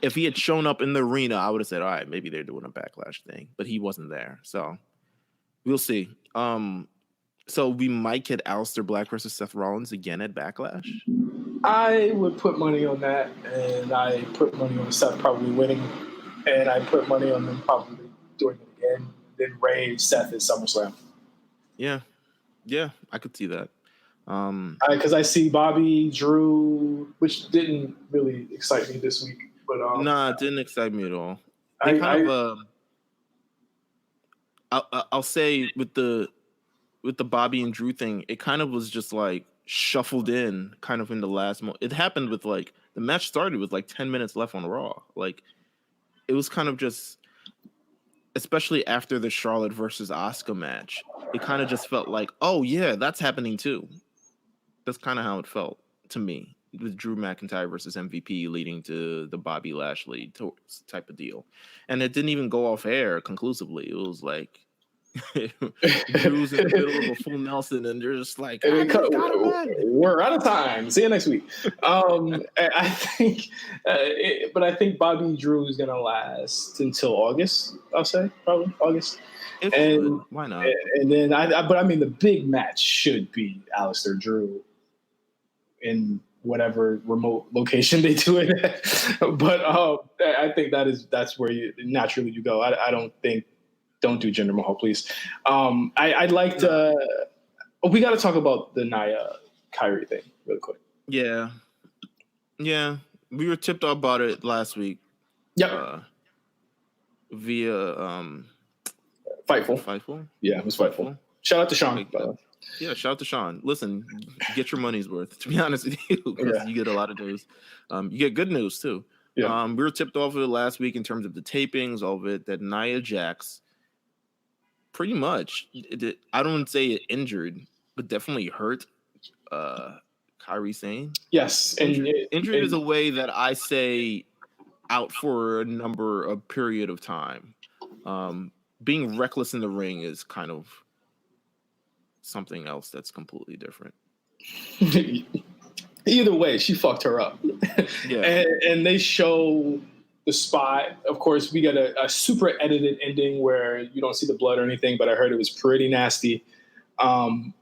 If he had shown up in the arena, I would have said, all right, maybe they're doing a Backlash thing, but he wasn't there. So we'll see. So we might get Aleister Black versus Seth Rollins again at Backlash. I would put money on that, and I put money on Seth probably winning, and I put money on them probably doing it again. Then Ray, Seth at SummerSlam. Yeah, I could see that. Because I see Bobby, Drew, which didn't really excite me this week. But it didn't excite me at all. I'll say with the Bobby and Drew thing, it kind of was just like shuffled in kind of in the last moment. It happened with like the match started with like 10 minutes left on Raw. Like it was kind of just, especially after the Charlotte versus Asuka match, it kind of just felt like, oh yeah, that's happening too. That's kind of how it felt to me with Drew McIntyre versus MVP leading to the Bobby Lashley type of deal. And it didn't even go off air conclusively. It was like Drew's in the middle of a full Nelson, and they're just like, we're out of time. See you next week. I think, but I think Bobby and Drew is gonna last until August. I'll say probably August. Why not? And then, but I mean, the big match should be Aleister Drew in whatever remote location they do it at. But I think that's where you naturally go. I don't do Jinder Mahal, please. I'd like to. We got to talk about the Nia Kyrie thing real quick. Yeah. We were tipped off about it last week. Yep. Via Fightful. Yeah, it was Fightful. Shout out to Sean. Yeah, shout out to Sean. Listen, get your money's worth, to be honest with you, because you get a lot of news. You get good news, too. Yeah. We were tipped off of it last week in terms of the tapings, all of it, that Nia Jax pretty much, I don't say it injured, but definitely hurt Kairi Sane. Yes. Injured is a way that I say out for a period of time. Being reckless in the ring is kind of something else that's completely different. Either way, she fucked her up. Yeah. And they show the spot. Of course, we got a super edited ending where you don't see the blood or anything, but I heard it was pretty nasty. Reckless.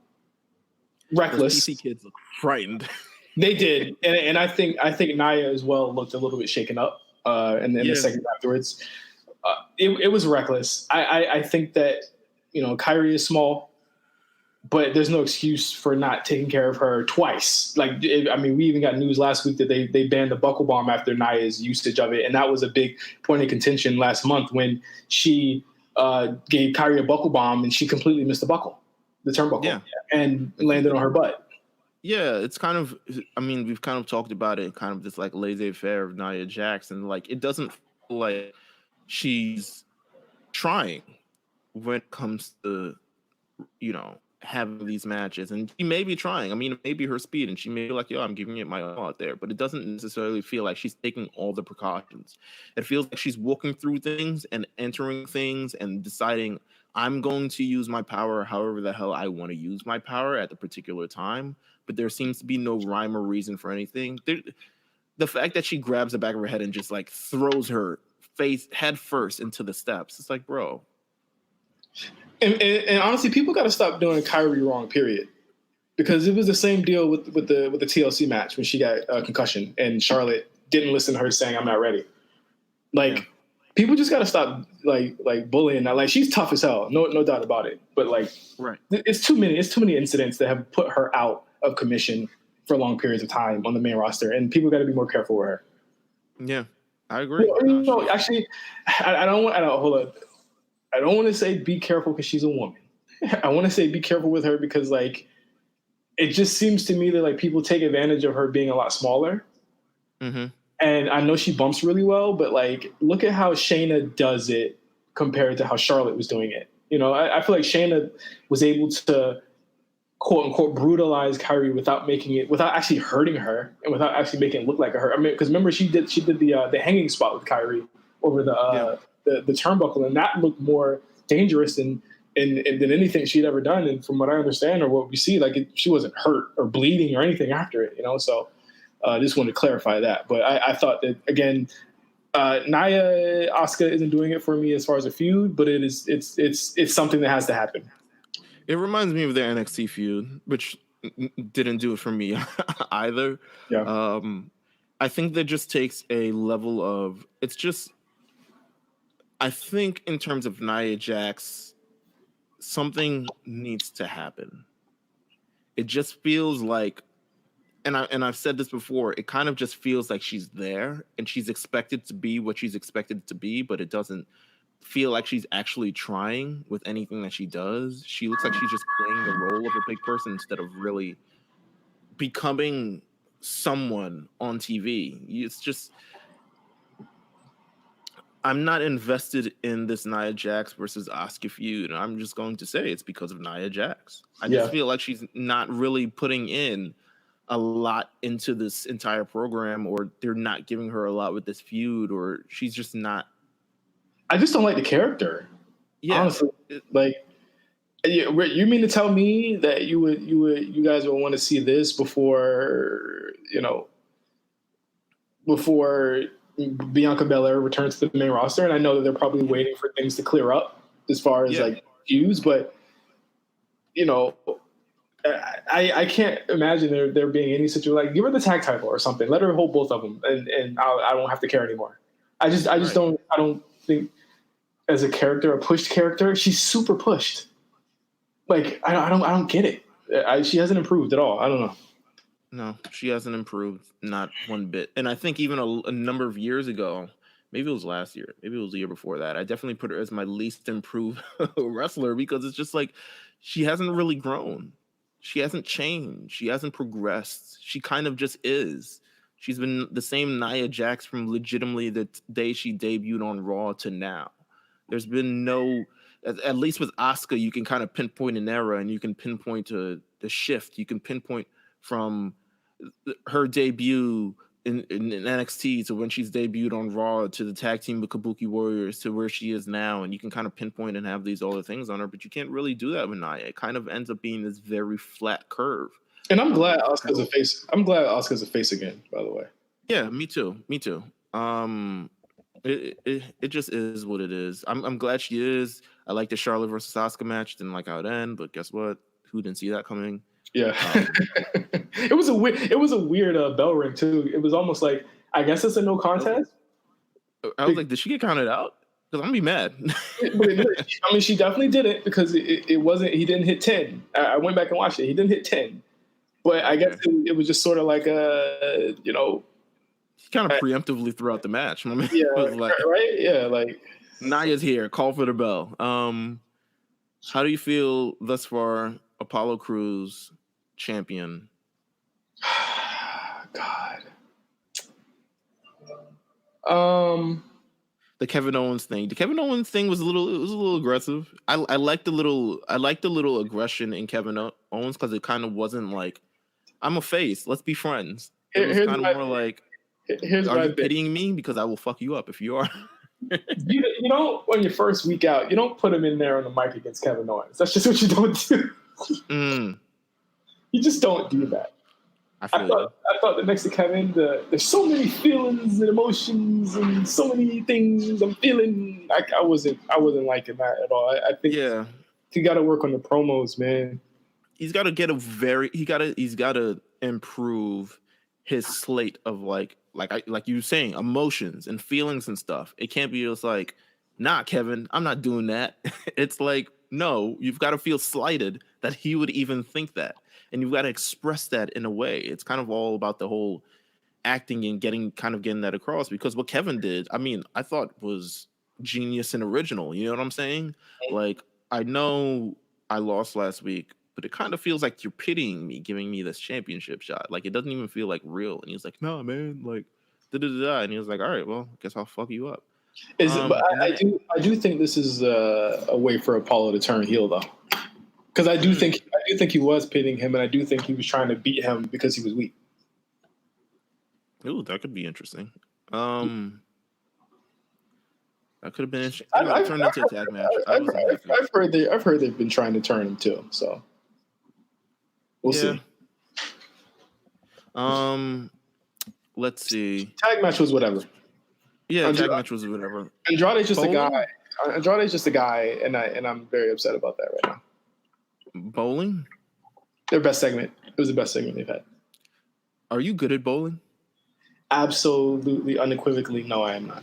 PC kids look frightened. They did. And I think Nia as well looked a little bit shaken up in the second afterwards. It was reckless. I think that, Kyrie is small, but there's no excuse for not taking care of her twice. Like, we even got news last week that they banned the buckle bomb after Nia's usage of it. And that was a big point of contention last month when she gave Kyrie a buckle bomb and she completely missed the turnbuckle, and landed on her butt. Yeah, it's kind of, we've kind of talked about it, kind of this like laissez-faire of Nia Jax. Like, it doesn't feel like she's trying when it comes to, having these matches, and she may be trying. I mean, it may be her speed, and she may be like, "Yo, I'm giving it my all out there," but it doesn't necessarily feel like she's taking all the precautions. It feels like she's walking through things and entering things and deciding, "I'm going to use my power however the hell I want to use my power at the particular time." But there seems to be no rhyme or reason for anything. The fact that she grabs the back of her head and just like throws her face head first into the steps, it's like, bro. And honestly, people got to stop doing Kyrie wrong. Period. Because it was the same deal with the TLC match when she got a concussion and Charlotte didn't listen to her saying, "I'm not ready." Like, people just got to stop like bullying that. Like, she's tough as hell, no doubt about it. But like, Right. It's too many incidents that have put her out of commission for long periods of time on the main roster, and people got to be more careful with her. Yeah, I agree. Actually, I don't want. Hold on. I don't want to say be careful because she's a woman. I want to say be careful with her because like it just seems to me that like people take advantage of her being a lot smaller. Mm-hmm. And I know she bumps really well, but like look at how Shayna does it compared to how Charlotte was doing it. You know, I feel like Shayna was able to quote unquote brutalize Kyrie without actually hurting her and without actually making it look like her. I mean, because remember she did the hanging spot with Kyrie over the turnbuckle, and that looked more dangerous than anything she'd ever done. And from what I understand or what we see, like she wasn't hurt or bleeding or anything after it, you know. So I just wanted to clarify that. But I thought that again, Nia Asuka isn't doing it for me as far as a feud, but it's something that has to happen. It reminds me of the NXT feud, which didn't do it for me either. Yeah. I think that just takes a level of it's just. I think in terms of Nia Jax, something needs to happen. It just feels like, and I've said this before, it kind of just feels like she's there and she's expected to be what she's expected to be, but it doesn't feel like she's actually trying with anything that she does. She looks like she's just playing the role of a big person instead of really becoming someone on TV. It's just, I'm not invested in this Nia Jax versus Asuka feud. And I'm just going to say it's because of Nia Jax. I just feel like she's not really putting in a lot into this entire program, or they're not giving her a lot with this feud, or she's just not. I just don't like the character. Yeah. Honestly, like, you mean to tell me that you guys would want to see this before Bianca Belair returns to the main roster? And I know that they're probably waiting for things to clear up as far as like views, but you know, I can't imagine there being any situation like give her the tag title or something. Let her hold both of them, and I don't have to care anymore. I don't think as a character, a pushed character, she's super pushed. Like I don't get it. She hasn't improved at all. I don't know. No, she hasn't improved, not one bit. And I think even a number of years ago, maybe it was last year, maybe it was the year before that, I definitely put her as my least improved wrestler because it's just like she hasn't really grown. She hasn't changed. She hasn't progressed. She kind of just is. She's been the same Nia Jax from legitimately the day she debuted on Raw to now. There's been no, at least with Asuka, you can kind of pinpoint an era and you can pinpoint to the shift. You can pinpoint from her debut in NXT to when she's debuted on Raw to the tag team with Kabuki Warriors to where she is now, and you can kind of pinpoint and have these other things on her, but you can't really do that with Nia. It kind of ends up being this very flat curve. And I'm glad Asuka's a face. I'm glad Asuka's a face again, by the way. Yeah, me too. It just is what it is. I'm glad she is. I like the Charlotte versus Asuka match. Didn't like how it ended, but guess what? Who didn't see that coming? Yeah, it was a weird bell ring too. It was almost like I guess it's a no contest. I was like, did she get counted out? Because I'm gonna be mad. I mean, she definitely did it because it wasn't. He didn't hit 10. I went back and watched it. He didn't hit 10, but I guess it was just sort of like he kind of preemptively throughout the match. I mean, yeah, like, right? Yeah, like Nia's here. Call for the bell. How do you feel thus far? Apollo Crews champion. God. the Kevin Owens thing. The Kevin Owens thing was a little aggressive. I liked the little aggression in Kevin Owens because it kind of wasn't like, I'm a face, let's be friends. It was kind of more like, are you pitying me? Because I will fuck you up if you are. you don't, on your first week out, you don't put him in there on the mic against Kevin Owens. That's just what you don't do. You just don't do that. I thought that next to Kevin, there's so many feelings and emotions and so many things I'm feeling. I wasn't liking that at all. I think he got to work on the promos, man. He's got to improve his slate of like you were saying, emotions and feelings and stuff. It can't be just like, nah, Kevin, I'm not doing that. It's like, no, you've got to feel slighted that he would even think that. And you've got to express that in a way. It's kind of all about the whole acting and getting that across. Because what Kevin did, I mean, I thought was genius and original. You know what I'm saying? Like, I know I lost last week, but it kind of feels like you're pitying me, giving me this championship shot. Like, it doesn't even feel like real. And he's like, no, man, like, da-da-da-da. And he was like, all right, well, I guess I'll fuck you up. But I do think this is a way for Apollo to turn heel, though. Because I do think he was pitying him, and I do think he was trying to beat him because he was weak. Ooh, that could be interesting. That could have been interesting. I've turned into a tag match. I've heard they've been trying to turn him too. So we'll see. Let's see. Tag match was whatever. Yeah, tag match was whatever. Andrade's just a guy. Andrade's just a guy, and I'm very upset about that right now. Bowling? Their best segment. It was the best segment they've had. Are you good at bowling? Absolutely, unequivocally, no, I am not.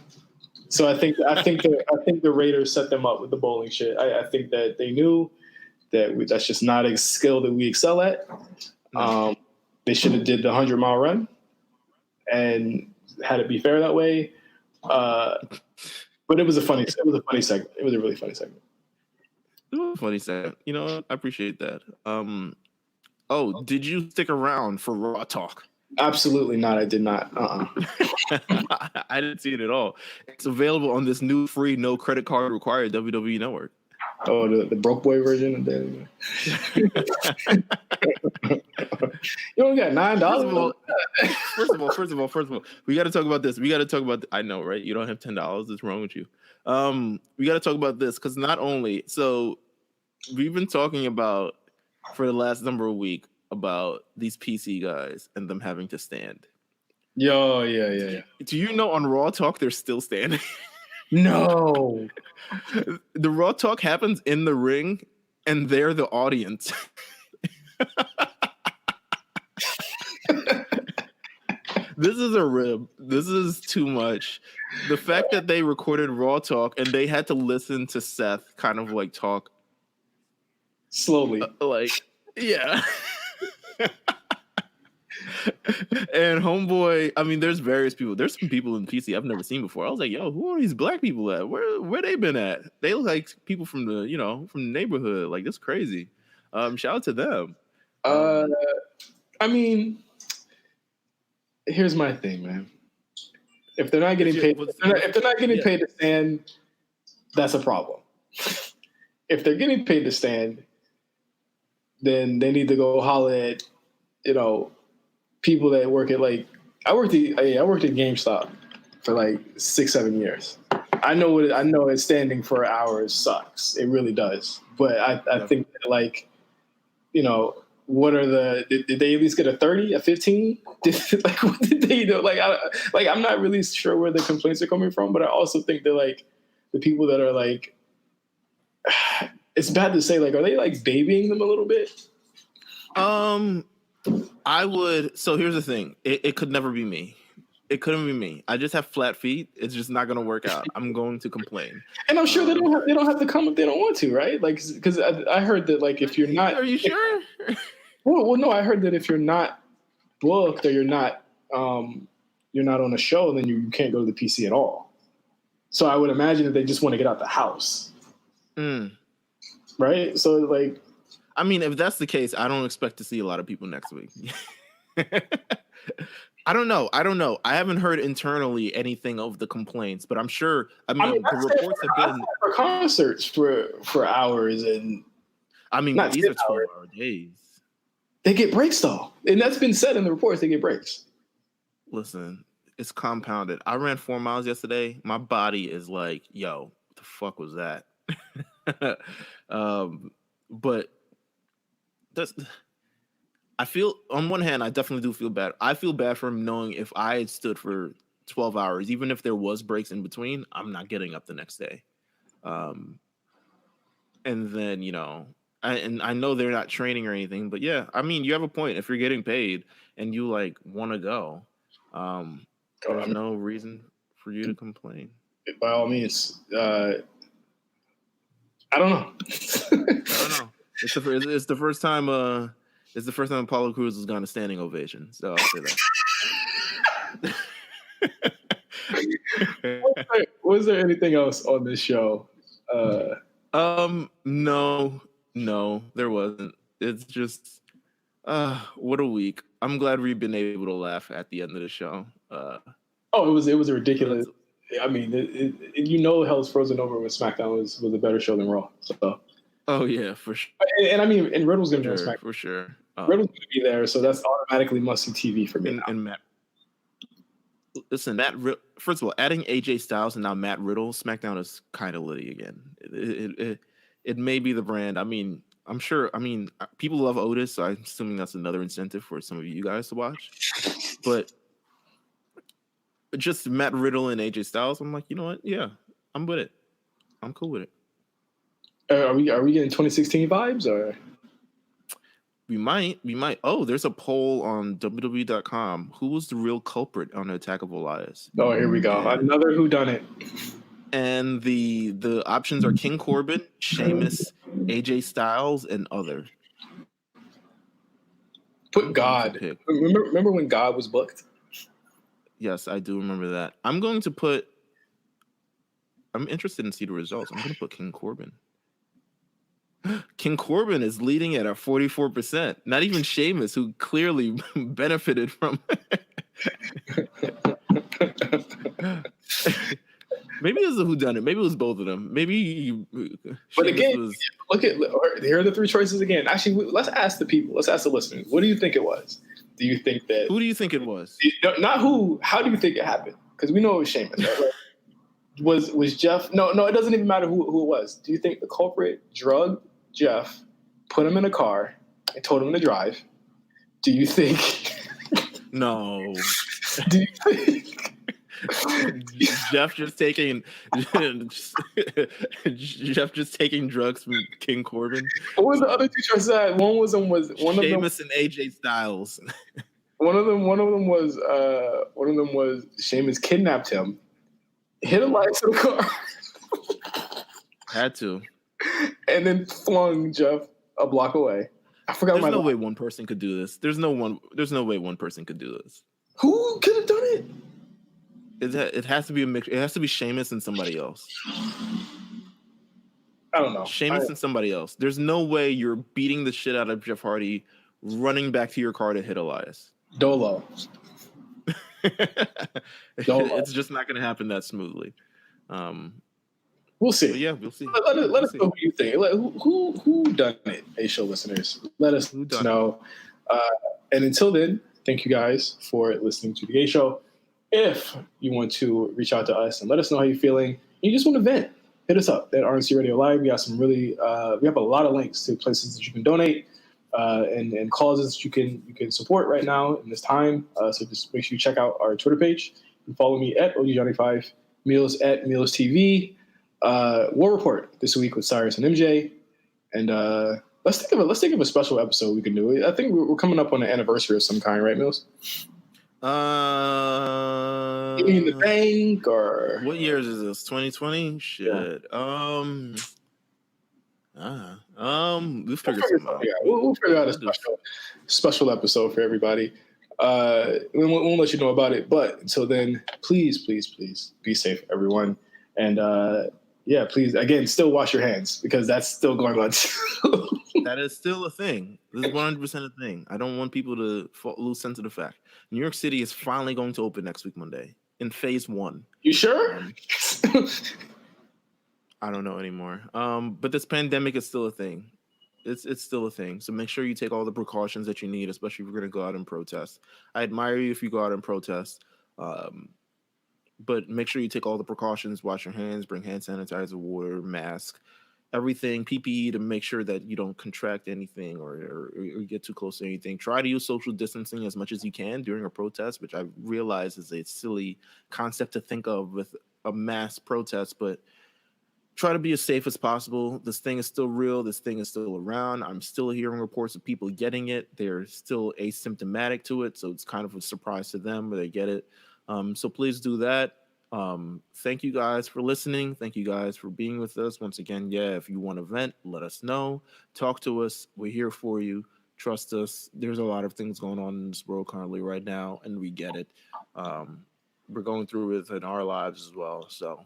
So I think the Raiders set them up with the bowling shit. I think that they knew that that's just not a skill that we excel at. They should have did the 100-mile run and had it be fair that way. But it was a funny segment. It was a really funny segment. Funny segment. You know, I appreciate that. Did you stick around for Raw Talk? Absolutely not. I did not. I didn't see it at all. It's available on this new free, no credit card required WWE network. Oh, the broke boy version. You only got $9. First of all, we got to talk about this. I know, right? You don't have $10. What's wrong with you? We got to talk about this because not only we've been talking about for the last number of weeks about these PC guys and them having to stand. Yeah. Do you know on Raw Talk they're still standing? No. The Raw Talk happens in the ring and they're the audience. This is a rib. This is too much. The fact that they recorded Raw Talk and they had to listen to Seth kind of like talk slowly. Yeah. And homeboy, I mean, there's various people. There's some people in PC I've never seen before. I was like, yo, who are these black people at? Where they been at? They look like people from the neighborhood. Like, that's crazy. Shout out to them. I mean, here's my thing, man. If they're not getting paid, paid to stand, that's a problem. If they're getting paid to stand, then they need to go holler at, people that work at I worked at GameStop for 6-7 years. I know standing for hours sucks. It really does. But I think that what are did they at least get a 30, a 15? What did they do? I'm not really sure where the complaints are coming from, but I also think that the people that are it's bad to say, are they babying them a little bit? I would. So here's the thing. It could never be me. It couldn't be me. I just have flat feet. It's just not going to work out. I'm going to complain. And I'm sure they don't have to come if they don't want to, right? Because I heard that if you're not. Are you sure? Well, no. I heard that if you're not booked or you're not on a show, then you can't go to the PC at all. So I would imagine that they just want to get out the house. Right? So I mean, if that's the case, I don't expect to see a lot of people next week. I don't know. I haven't heard internally anything of the complaints, but I'm sure. I I mean, mean, the reports have been. for concerts for hours and I mean, not these 10 are hours. 12-hour days. They get breaks though, and that's been said in the reports. They get breaks. Listen, it's compounded. I ran 4 miles yesterday. My body is like, yo, what the fuck was that? But that's. I feel on one hand, I definitely do feel bad. I feel bad for him knowing if I had stood for 12 hours, even if there was breaks in between, I'm not getting up the next day. And then, I know they're not training or anything, but yeah, I mean, you have a point. If you're getting paid and you like want to go, there's no reason for you to complain. By all means, I don't know. I don't know. It's the first time. It's the first time Apollo Crews has gotten a standing ovation. So I'll say that. Was there anything else on this show? No, there wasn't. It's just, what a week. I'm glad we've been able to laugh at the end of the show. It was a ridiculous. I mean, Hell's Frozen Over with SmackDown was a better show than Raw. So. Oh yeah, for sure. And I mean, and Riddle's gonna be on SmackDown for sure. Riddle's gonna be there, so that's automatically must-see TV for me. And Matt, listen, first of all, adding AJ Styles and now Matt Riddle, SmackDown is kind of litty again. It may be the brand. I mean, I'm sure. I mean, people love Otis, so I'm assuming that's another incentive for some of you guys to watch. But just Matt Riddle and AJ Styles, I'm like, you know what? Yeah, I'm with it. I'm cool with it. Are we getting 2016 vibes or? We might. Oh, there's a poll on WWE.com. Who was the real culprit on the attack of Elias? Oh, here we go. Another whodunit. And the options are King Corbin, Sheamus, AJ Styles, and other. Put God. Remember when God was booked? Yes, I do remember that. I'm interested in see the results. I'm going to put King Corbin. King Corbin is leading at a 44%. Not even Sheamus, who clearly benefited from. Maybe it was a whodunit. Maybe it was both of them. Maybe. But again, here are the three choices again. Actually, let's ask the people. Let's ask the listeners. What do you think it was? Do you think that? Who do you think it was? Not who. How do you think it happened? Because we know it was Sheamus. Right? Was Jeff? No. It doesn't even matter who it was. Do you think the culprit drugged Jeff, put him in a car, and told him to drive? Do you think? No. Do you think Jeff just taking drugs from King Corbin? What was the other two choices? One of them was Sheamus and AJ Styles. One of them was Sheamus kidnapped him, hit a light to the car, had to, and then flung Jeff a block away. I forgot. There's no way one person could do this. There's no way one person could do this. Who could have done it? It has to be a mix. It has to be Sheamus and somebody else. I don't know. Sheamus and somebody else. There's no way you're beating the shit out of Jeff Hardy, running back to your car to hit Elias. Dolo. It's just not going to happen that smoothly. We'll see. But yeah, we'll see. Let us know what you think. Who done it, A-Show listeners? Let us know. And until then, thank you guys for listening to the A-Show. If you want to reach out to us and let us know how you're feeling, and you just want to vent, hit us up at RNC Radio Live. We got some we have a lot of links to places that you can donate and causes that you can support right now in this time. So just make sure you check out our Twitter page. You can follow me at OGJohnny5, Meelz at Meelz TV. War Report this week with Cyrus and MJ, and let's think of a special episode we can do. I think we're coming up on an anniversary of some kind, right, Meelz? You mean the bank or what years is this? 2020? Shit. Yeah. We'll figure something out. Yeah, we'll figure out a special episode for everybody. We won't let you know about it, but until then, please be safe, everyone. And yeah, please, again, still wash your hands because that's still going on too. That is still a thing. This is 100% a thing. I don't want people to lose sense of the fact. New York City is finally going to open next week, Monday, in phase 1. You sure? I don't know anymore. But this pandemic is still a thing. It's still a thing. So make sure you take all the precautions that you need, especially if you're going to go out and protest. I admire you if you go out and protest. But make sure you take all the precautions, wash your hands, bring hand sanitizer, water, mask, everything, PPE, to make sure that you don't contract anything or get too close to anything. Try to use social distancing as much as you can during a protest, which I realize is a silly concept to think of with a mass protest, but try to be as safe as possible. This thing is still real. This thing is still around. I'm still hearing reports of people getting it. They're still asymptomatic to it, so it's kind of a surprise to them where they get it. So please do that. Thank you guys for listening. Thank you guys for being with us. Once again, if you want to vent, let us know. Talk to us. We're here for you. Trust us. There's a lot of things going on in this world currently right now, and we get it. We're going through it in our lives as well. So,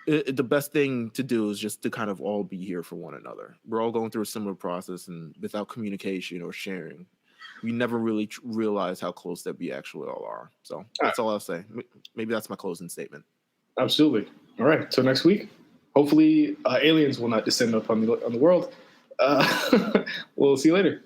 the best thing to do is just to kind of all be here for one another. We're all going through a similar process, and without communication or sharing, we never really realize how close that we actually all are. So that's all I'll say. Maybe that's my closing statement. Absolutely. All right. So next week, hopefully aliens will not descend upon the world. We'll see you later.